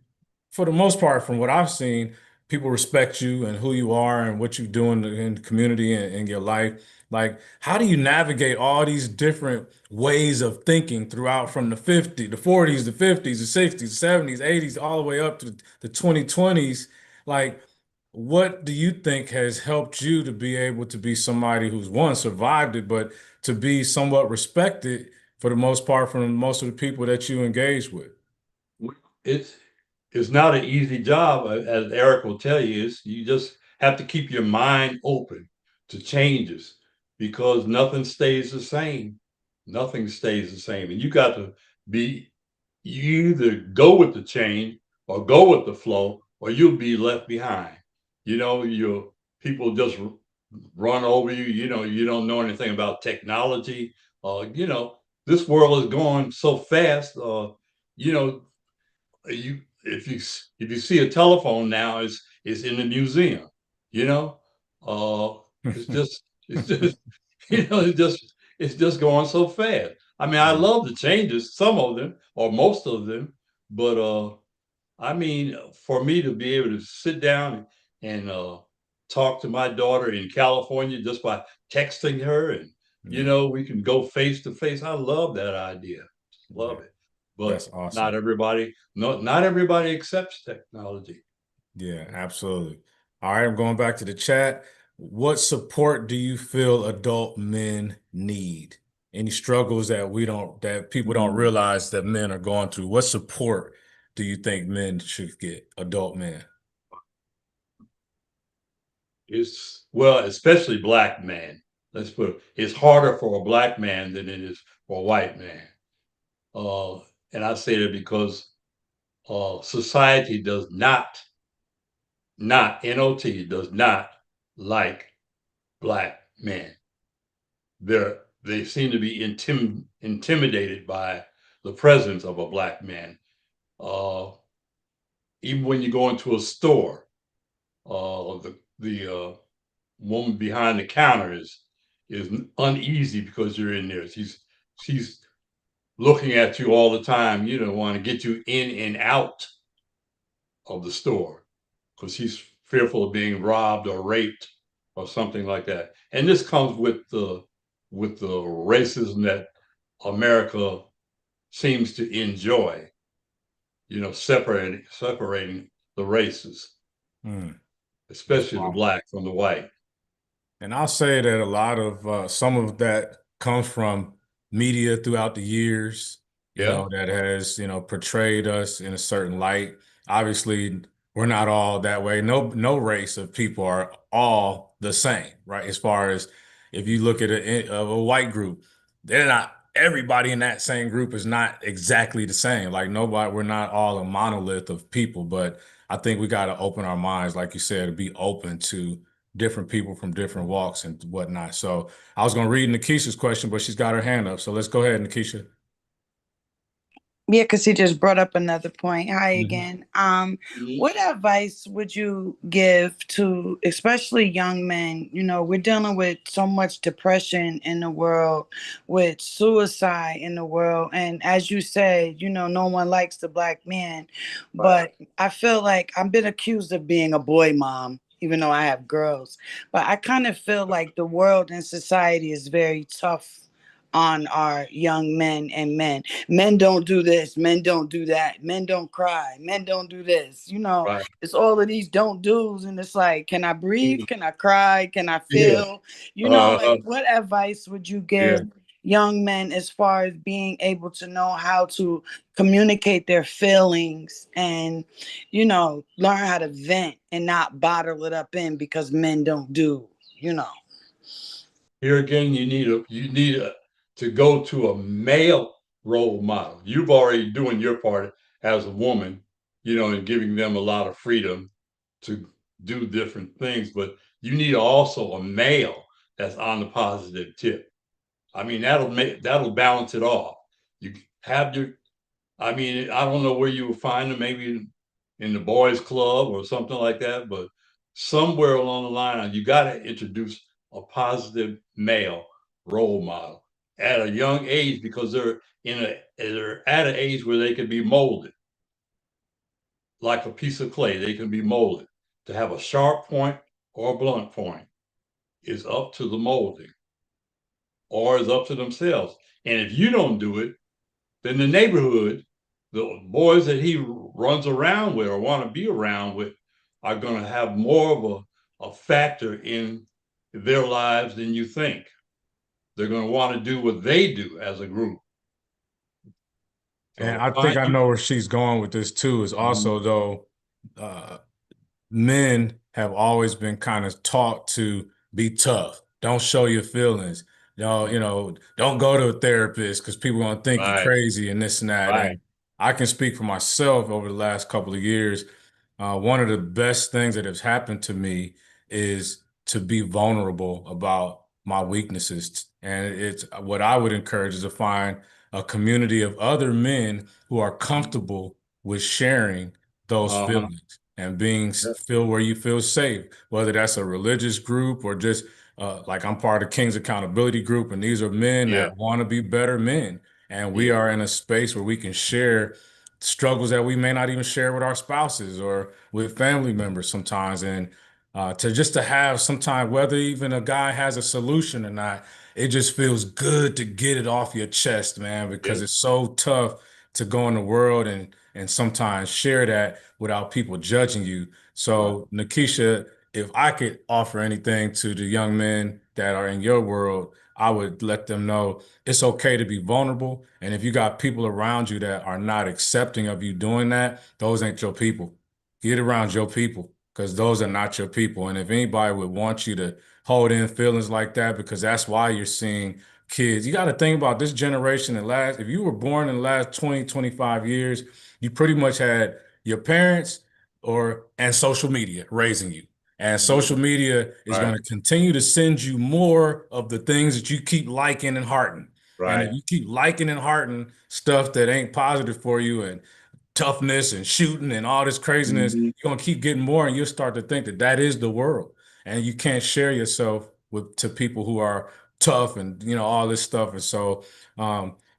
for the most part, from what I've seen, people respect you and who you are and what you do in the community and in your life. Like, how do you navigate all these different ways of thinking throughout from the 50s, the 40s, the 50s, the 60s, 70s, 80s, all the way up to the 2020s? Like, what do you think has helped you to be able to be somebody who's one, survived it, but to be somewhat respected for the most part from most of the people that you engage with?
It's it's not an easy job, as Eric will tell you. Is you just have to keep your mind open to changes because nothing stays the same. Nothing stays the same, and you got to be. You either go with the change or go with the flow, or you'll be left behind. You know, your people just run over you. You know, you don't know anything about technology. This world is going so fast. You know, you if you see a telephone now, it's in the museum. You know, uh, it's just it's just it's just going so fast. I mean, I love the changes, some of them or most of them, but I mean, for me to be able to sit down and talk to my daughter in California just by texting her, and
Yeah,
we can go face to face. I love that idea.
yeah,
Love it. But
that's awesome.
not everybody accepts technology.
Yeah, absolutely. All right, I'm going back to the chat. What support do you feel adult men need? Any struggles that people don't
Mm.
realize that men are going through? What support do you think men should get, adult men?
It's well, especially black men. Let's put it's harder for a black man than it is for a white man. Uh, and I say that because society does not NOT does not like black men. They seem to be intimidated by the presence of a black man. Uh, Even when you go into a store, the woman behind the counter is uneasy because you're in there. She's looking at you all the time. You know, want to get you in and out of the store because she's fearful of being robbed or raped or something like that. And this comes with the racism that America seems to enjoy. Separating the races,
Hmm, that's
especially the
powerful.
black from the white.
And I'll say that a lot of some of that comes from media throughout the years,
Yeah,
that has, portrayed us in a certain light. Obviously, we're not all that way. No race of people are all the same, right? As far as if you look at a white group, they're not everybody in that same group is not exactly the same. Like nobody, we're not all a monolith of people, but I think we got to open our minds, like you said, to be open to different people from different walks and whatnot. So I was going to read Nikisha's question, but she's got her hand up. So let's go ahead, Nikisha.
Yeah, because he just brought up another point. Hi
Mhm.
again. What advice would you give to especially young men? You know, we're dealing with so much depression in the world, with suicide in the world. And as you said, you know, no one likes the black man. But I feel like I've been accused of being a boy mom, even though I have girls. But I kind of feel like the world and society is very tough on our young men and men. Men don't do this, men don't do that, men don't cry, men don't do this. You know,
Right.
it's all of these don't do's, and it's like, can I breathe? Can I cry? Can I
Yeah.
feel? You know,
Uh,
like what advice would you
yeah.
give young men as far as being able to know how to communicate their feelings and, you know, learn how to vent and not bottle it up in because men don't do, you know.
Here again, to go to a male role model. You've already doing your part as a woman, and giving them a lot of freedom to do different things, but you need also a male that's on the positive tip. I mean, that'll balance it off. You have your I mean, I don't know where you will find them, maybe in the boys' club or something like that, but somewhere along the line, you got to introduce a positive male role model at a young age because they're at an age where they can be molded like a piece of clay. They can be molded. To have a sharp point or a blunt point is up to the molding or is up to themselves. And if you don't do it, then the neighborhood, the boys that he runs around with or want to be around with, are going to have more of a factor in their lives than you think. They're going to want to do what they do as a group.
And
So
I think I know where she's going with this too, is also though, uh, men have always been kind of taught to be tough. Don't show your feelings. Don't go to a therapist because people are gonna think you're
right,
crazy and this and that.
right,
And I can speak for myself over the last couple of years. One of the best things that has happened to me is to be vulnerable about my weaknesses. And it's what I would encourage is to find a community of other men who are comfortable with sharing those
uh-huh,
feelings and feel where you feel safe, whether that's a religious group or just like I'm part of King's Accountability Group, and these are men
yeah,
that want to be better men. And we
yeah,
are in a space where we can share struggles that we may not even share with our spouses or with family members sometimes. And to have sometimes, whether even a guy has a solution or not, it just feels good to get it off your chest, man, because
yeah,
it's so tough to go in the world and sometimes share that without people judging you.
right,
So, Nikisha, if I could offer anything to the young men that are in your world, I would let them know it's okay to be vulnerable. And if you got people around you that are not accepting of you doing that, those ain't your people. Get around your people because those are not your people. And if anybody would want you to hold in feelings like that, because that's why you're seeing kids, you got to think about this generation if you were born in the last 20, 25 years, you pretty much had your parents and social media raising you. And social media is
right,
going to continue to send you more of the things that you keep liking and hearting. And if
right,
you keep liking and hearting stuff that ain't positive for you and toughness and shooting and all this craziness,
mhm,
you're gonna keep getting more, and you'll start to think that that is the world, and you can't share yourself to people who are tough and all this stuff. And so,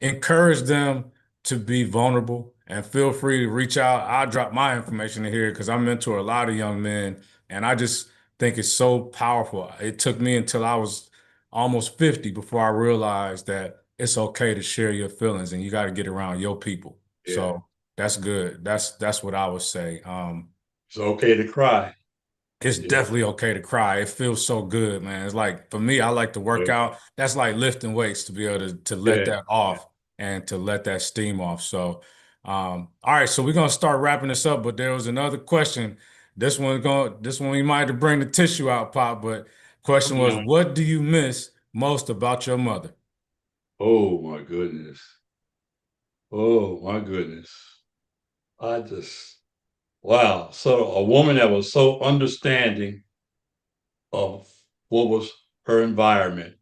encourage them to be vulnerable and feel free to reach out. I'll drop my information in here because I mentor a lot of young men, and I just think it's so powerful. It took me until I was almost 50 before I realized that it's okay to share your feelings and you got to get around your people.
yeah.
So that's good. That's what I would say.
It's okay to cry.
It's
Yeah,
definitely okay to cry. It feels so good, man. It's like for me, I like to work
yeah,
out. That's like lifting weights to be able to let
yeah,
that
yeah.
off and to let that steam off. So, all right, so we're gonna start wrapping this up. But there was another question. This one we might have to bring the tissue out, Pop. But question
Come
was,
on.
what do you miss most about your mother?
Oh my goodness. Oh my goodness. I just Wow. So a woman that was so understanding of what was her environment.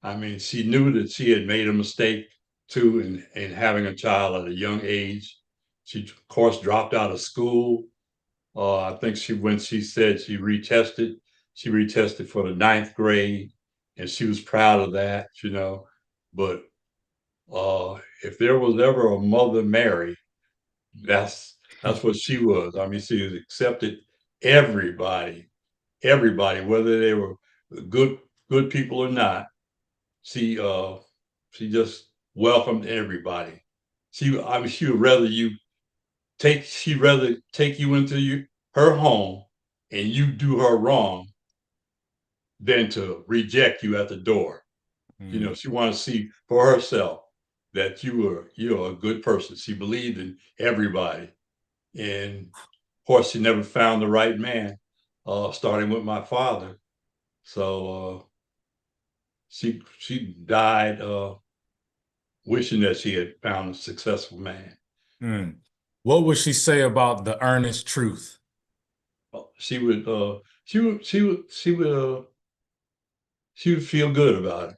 I mean, she knew that she had made a mistake too in having a child at a young age. She, of course, dropped out of school. I think she said she retested for the ninth grade, and she was proud of that, you know. But if there was ever a Mother Mary, that's what she was. I mean, she was accepted everybody, everybody, whether they were good good people or not. She uh she just welcomed everybody. I mean, she'd rather take you into her home and you do her wrong than to reject you at the door. You know, she wanted to see for herself that you're a good person. She believed in everybody. And of course she never found the right man, starting with my father. So she died wishing that she had found a successful man.
What would she say about the earnest truth?
She would she would feel good about it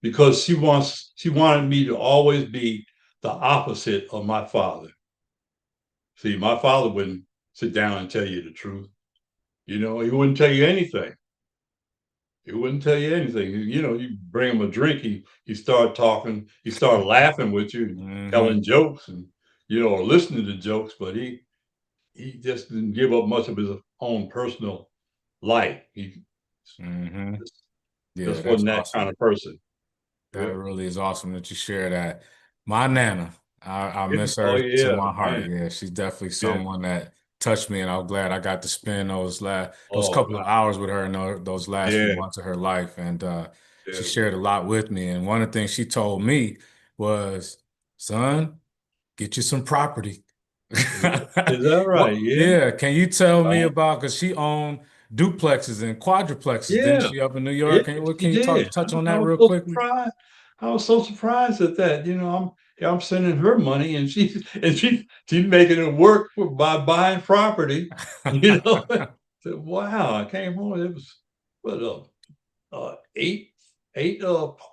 because she wanted me to always be the opposite of my father. See, my father wouldn't sit down and tell you the truth. You know, he wouldn't tell you anything. He wouldn't tell you anything. You know, you bring him a drink, he start talking, he started laughing with you, telling jokes, and or listening to jokes, but he just didn't give up much of his own personal life. He just,
Yeah,
just
that's
wasn't that kind
awesome.
of person.
That
Yeah.
really is awesome that you share that. My Nana, I
Yeah.
miss
Oh
her to
yeah,
my heart.
man.
Yeah, she's definitely
Yeah.
someone that touched me, and I'm glad I got to spend those
Oh
couple
God.
of hours with her in those last few
Yeah.
months of her life. And she
Yeah.
shared a lot with me. And one of the things she told me was, "Son, get you some property."
Is that right?
Well,
Yeah.
yeah. Can you tell me
Right.
about, because she owned duplexes and quadruplexes, didn't
Yeah.
she, up in New
Yeah,
York? Can
she
you
did.
touch on
I
that
was
real
so
quickly?
surprised. I was so surprised at that. I'm sending her money, and she's making it work by buying property. You know, said, wow. I came home. It was what eight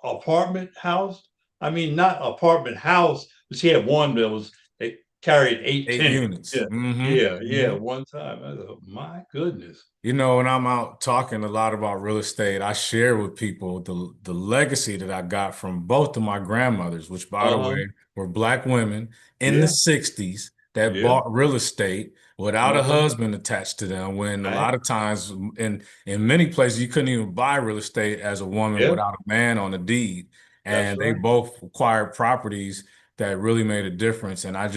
apartment house. I mean, not apartment house, but she had one that was it carried eight
8
tenants.
units.
Yeah, yeah. One time, I thought, my goodness.
You know, when I'm out talking a lot about real estate, I share with people the legacy that I got from both of my grandmothers, which, by the
Uh huh.
way, were Black women in the
Yeah.
60s that
Yeah.
bought real estate without a
Uh-huh.
husband attached to them. When a
Right.
lot of times in many places you couldn't even buy real estate as a woman
Yeah.
without a man on the deed.
That's
And they
right.
both acquired properties that really made a difference. And I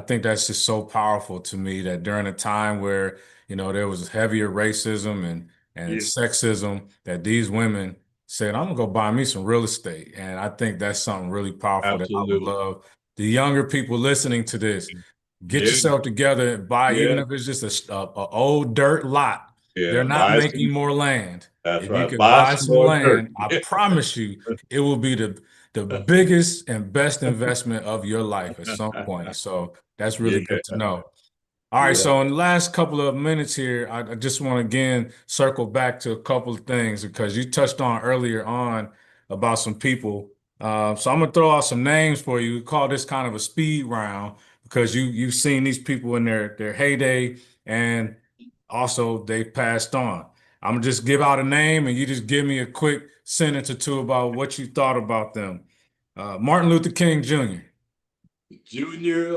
think that's just so powerful to me that during a time where there was heavier racism and
Yeah.
sexism, that these women said, "I'm gonna go buy me some real estate." And I think that's something really powerful that I would
Absolutely.
love the younger people listening to this. Get
Yeah.
yourself together and buy, even
Yeah.
if it's just a old dirt lot. They're
Yeah.
not making more land.
That's
If you
right.
could
Buy
buy
some
some
more dirt.
land, I promise you it will be the biggest and best investment of your life at some point. So that's really
Yeah.
good to know. All right,
Yeah.
so in the last couple of minutes here, I just want to again circle back to a couple of things because you touched on earlier on about some people. So I'm gonna throw out some names for you. We call this kind of a speed round because you've seen these people in their heyday, and also they passed on. I'm gonna just give out a name and you just give me a quick sentence or two about what you thought about them. Martin Luther King Jr.
Junior,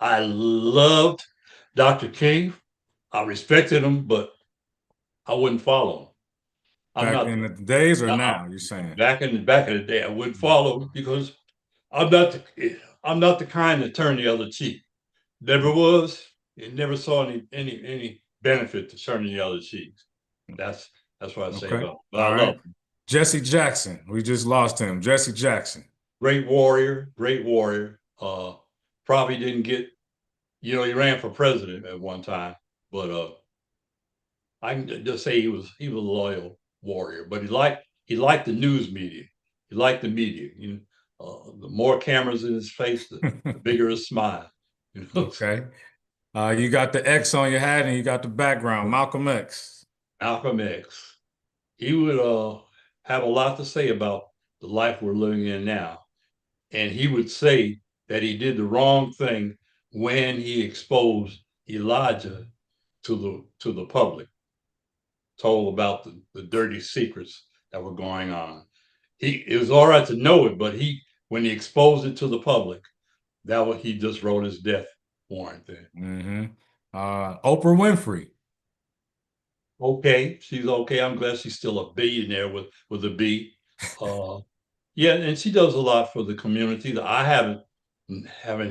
I loved Dr. King. I respected him, but I wouldn't follow him. I'm
Back
not
in the days or
I-
now, you're saying?
back in the day. I wouldn't follow him because I'm not the kind to turn the other cheek. Never was, and never saw any benefit to turning the other cheeks. That's that's what I say
Okay.
about him. But I
All
love
right.
him.
Jesse Jackson. We just lost him. Jesse Jackson.
Great warrior, great warrior. Probably didn't get, he ran for president at one time, but I can just say he was a loyal warrior. But he liked the news media. He liked the media. The more cameras in his face, the bigger his smile. You know.
Okay. You got the X on your hat and you got the background, Malcolm X.
Malcolm X. He would have a lot to say about the life we're living in now. And he would say that he did the wrong thing when he exposed Elijah to the public, told about the dirty secrets that were going on. It was all right to know it, but when he exposed it to the public, he just wrote his death warrant there.
Mm-hmm. Oprah Winfrey.
Okay, she's okay. I'm glad she's still a billionaire with a B. Uh, yeah, and she does a lot for the community. I haven't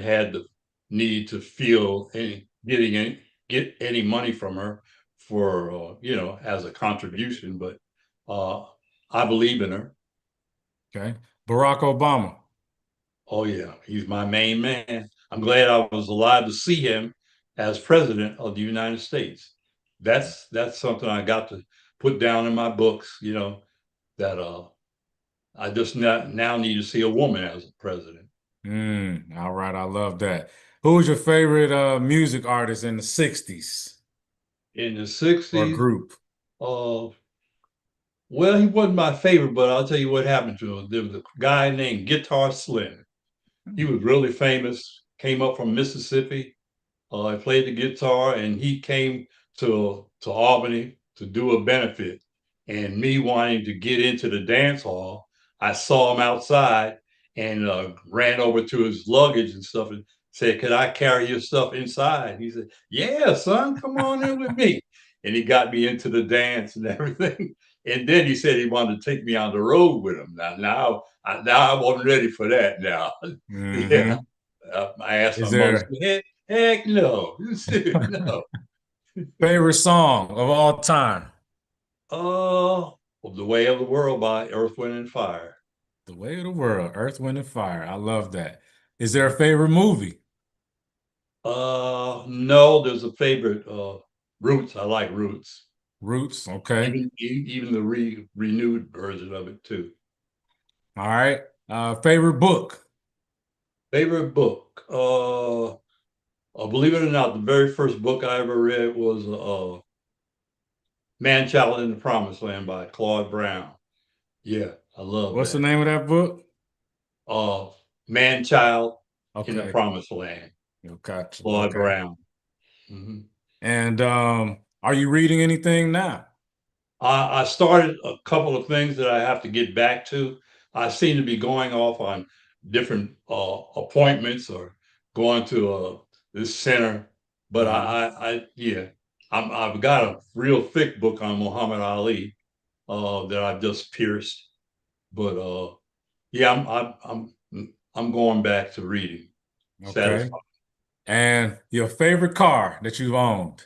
had the need to feel get any money from her for as a contribution, but uh, I believe in her.
Okay. Barack Obama.
Oh yeah, he's my main man. I'm glad I was alive to see him as president of the United States. That's something I got to put down in my books. That I just now need to see a woman as a president.
All right, I love that. Who was your favorite music artist in the 60s
In the
or
60s,
group?
uh, well, he wasn't my favorite, but I'll tell you what happened to him. There was a guy named Guitar Slim. He was really famous, came up from Mississippi. I played the guitar, and he came to Albany to do a benefit. And me wanting to get into the dance hall, I saw him outside and ran over to his luggage and stuff and said, "Could I carry your stuff inside?" He said, "Yeah, son, come on in with me." And he got me into the dance and everything. And then he said he wanted to take me on the road with him. Now I wasn't ready for that. Now, yeah,
Mm-hmm.
I asked my
Is
mother,
there
heck no. No.
favorite song of all time?
Oh, The Way of the World by Earth, Wind, and Fire.
The Way of the World, Earth, Wind, and Fire. I love that. Is there a favorite movie?
No, there's a favorite, Roots. I like Roots.
Roots, okay.
Even the renewed version of it too.
All right. Favorite book?
Favorite book. Believe it or not, the very first book I ever read was Man Child in the Promised Land by Claude Brown. Yeah, I love
What's the
that.
name of that book?
uh, Man Child in the
Okay.
Promised Land,
Gotcha.
Claude
Okay.
Brown. Mhm.
And are you reading anything now?
I started a couple of things that I have to get back to. I seem to be going off on different appointments or going to this center, but
Uh-huh.
yeah, I've got a real thick book on Muhammad Ali that I've just pierced, but yeah, I'm going back to reading.
Okay.
Satisfied.
And your favorite car that you've owned?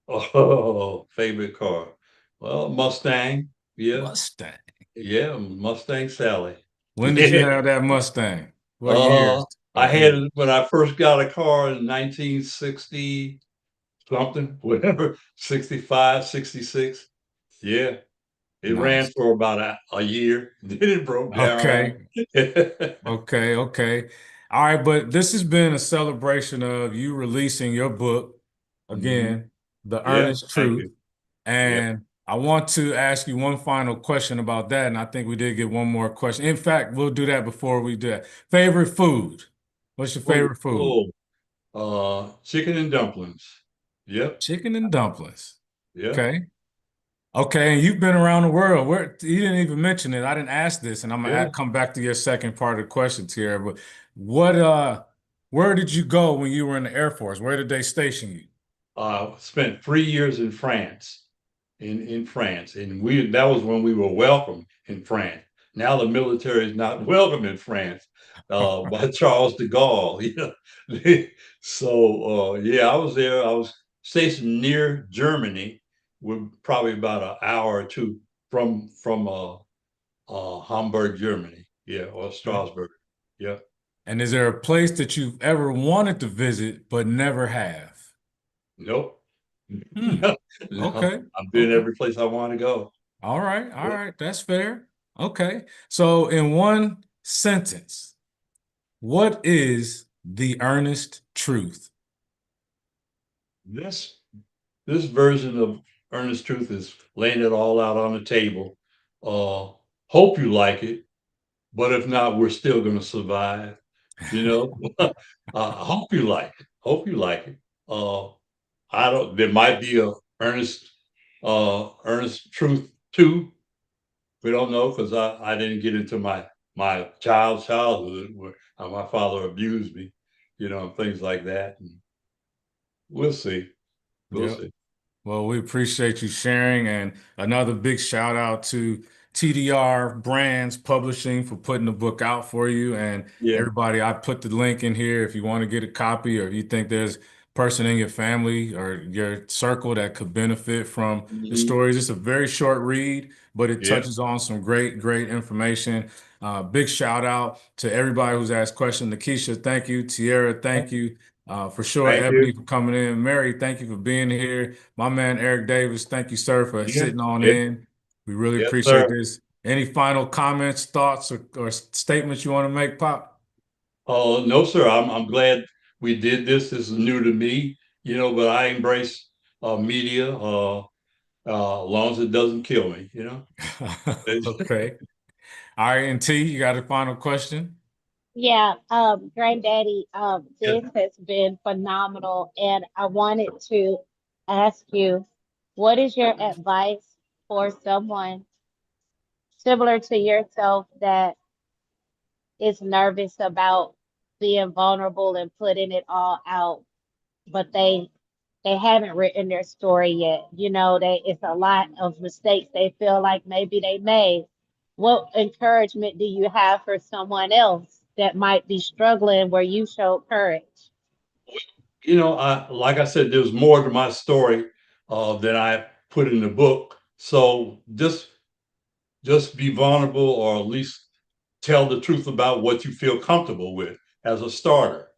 Oh, favorite car. Well, Mustang. Yeah.
Mustang.
Yeah. Mustang Sally.
When did you
Yeah.
have that Mustang? What
Uh,
years
I
or
had
age?
it when I first got a car in 1960 something, whatever, 65, 66. Yeah. It ran
Nice.
for about a year. Then it broke down.
Okay. Okay. Okay. All right. But this has been a celebration of you releasing your book
Mhm.
again, The
Yeah.
Earnest
Thank
Truth.
you. Yeah.
And I want to ask you one final question about that. And I think we did get one more question. In fact, we'll do that before we do that. Favorite food? What's your
Oh,
favorite food?
chicken and dumplings. Yep.
Chicken and dumplings.
Yep.
Okay. Okay, and you've been around the world. Where you didn't even mention it. I didn't ask this, and I'm gonna
Yeah.
come back to your second part of the questions here. But what where did you go when you were in the Air Force? Where did they station you?
Spent 3 years in France, in France, and that was when we were welcome in France. Now the military is not welcome in France by Charles de Gaulle. So yeah, I was there. I was stationed near Germany. We're probably about an hour or two from Hamburg, Germany. Yeah, or
Okay.
Strasbourg. Yeah.
And is there a place that you've ever wanted to visit but never have?
Nope.
Hmm.
No, no.
Okay.
I've been
Okay.
every place I want to go.
All right. All
Yep.
right. That's fair. Okay. So in one sentence, what is the earnest truth?
this this version of Ernest Truth is laying it all out on the table. Hope you like it, but if not, we're still going to survive. You know, hope you like it. Hope you like it. I don't. There might be a Ernest Truth too. We don't know because I didn't get into my childhood where how my father abused me, and things like that. And we'll see. We'll
Yep.
see.
Well, we appreciate you sharing, and another big shout out to TDR Brands Publishing for putting the book out for you. And
Yeah.
everybody, I put the link in here if you want to get a copy, or if you think there's a person in your family or your circle that could benefit from the
Mhm.
stories. It's a very short read, but it
Yeah.
touches on some great, great information. Big shout out to everybody who's asked questions. Nakisha, thank you. Tierra, thank you. For sure,
Thank
Ebony,
you.
for coming in. Mary, thank you for being here. My man, Eric Davis, thank you, sir, for
Yeah.
sitting on
Yeah.
in. We really
Yes,
appreciate
sir.
this. Any final comments, thoughts, or statements you want to make, Pop?
No, sir. I'm glad we did this. This is new to me, but I embrace media as long as it doesn't kill me.
Okay. All right, and T, you got a final question?
Yeah, Granddaddy, this has been phenomenal, and I wanted to ask you, what is your advice for someone similar to yourself that is nervous about being vulnerable and putting it all out, but they haven't written their story yet. It's a lot of mistakes they feel like maybe they made. What encouragement do you have for someone else that might be struggling where you showed courage?
Like I said, there's more to my story than I put in the book. So just be vulnerable, or at least tell the truth about what you feel comfortable with as a starter.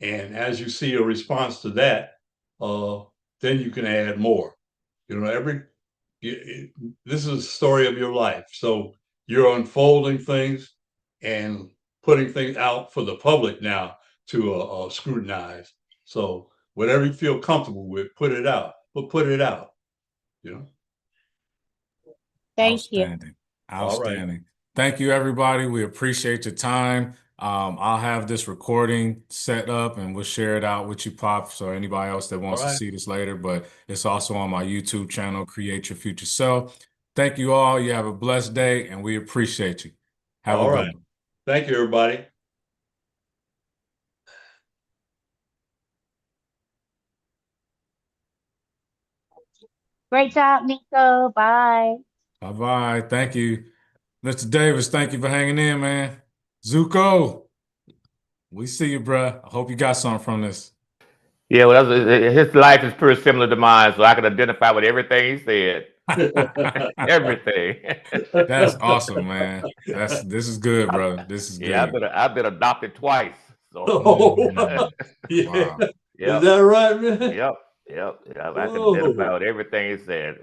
And as you see a response to that, uh, then you can add more. You know, every this is a story of your life. So you're unfolding things and putting things out for the public now to scrutinize. So whatever you feel comfortable with, put it out. But put it out. You know.
Thank you.
Outstanding.
All right.
Outstanding. Thank you, everybody. We appreciate your time. I'll have this recording set up and we'll share it out with you, Pop, so anybody else that
All
wants to
right.
see this later. But it's also on my YouTube channel, Create Your Future Self. Thank you all. You have a blessed day, and we appreciate you. Have a
All
good
right.
one.
Thank you, everybody.
Great job, Nico. Bye.
Bye-bye. Thank you. Mr. Davis, thank you for hanging in, man. Zuko, we see you, bruh. I hope you got something from this.
Yeah, well, his life is pretty similar to mine, so I can identify with everything he said. Everything.
That's awesome, man. This is good, brother. This is
Yeah,
good.
I've been adopted twice. So
Oh,
Mm,
yeah.
wow.
Is
yep,
that right, man?
yep. I can identify
Oh,
with everything he said.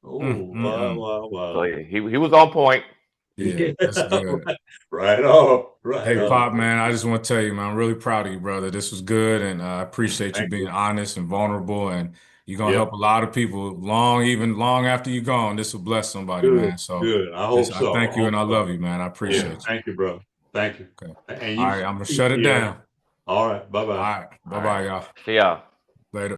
wow,
Mm.
wow,
So
wow.
he was on point.
Yeah,
Yeah,
that's good.
right, right on, right
Hey,
on.
Pop, man, I just want to tell you, man, I'm really proud of you, brother. This was good, and I appreciate you
Thank
being
you.
honest and vulnerable, and you're gonna
Yeah,
help a lot of people even long after you're gone. This will bless somebody,
good,
man. So
good. I hope
just I
so.
thank
I
you
hope
and I
so.
love you, man. I
Yeah,
appreciate you.
thank you, bro. Thank you.
Okay.
And
All
you
right, I'm gonna
too,
shut it
Pierre.
down.
All right,
All
bye-bye.
right.
All right.
Bye-bye, y'all.
See y'all.
Later.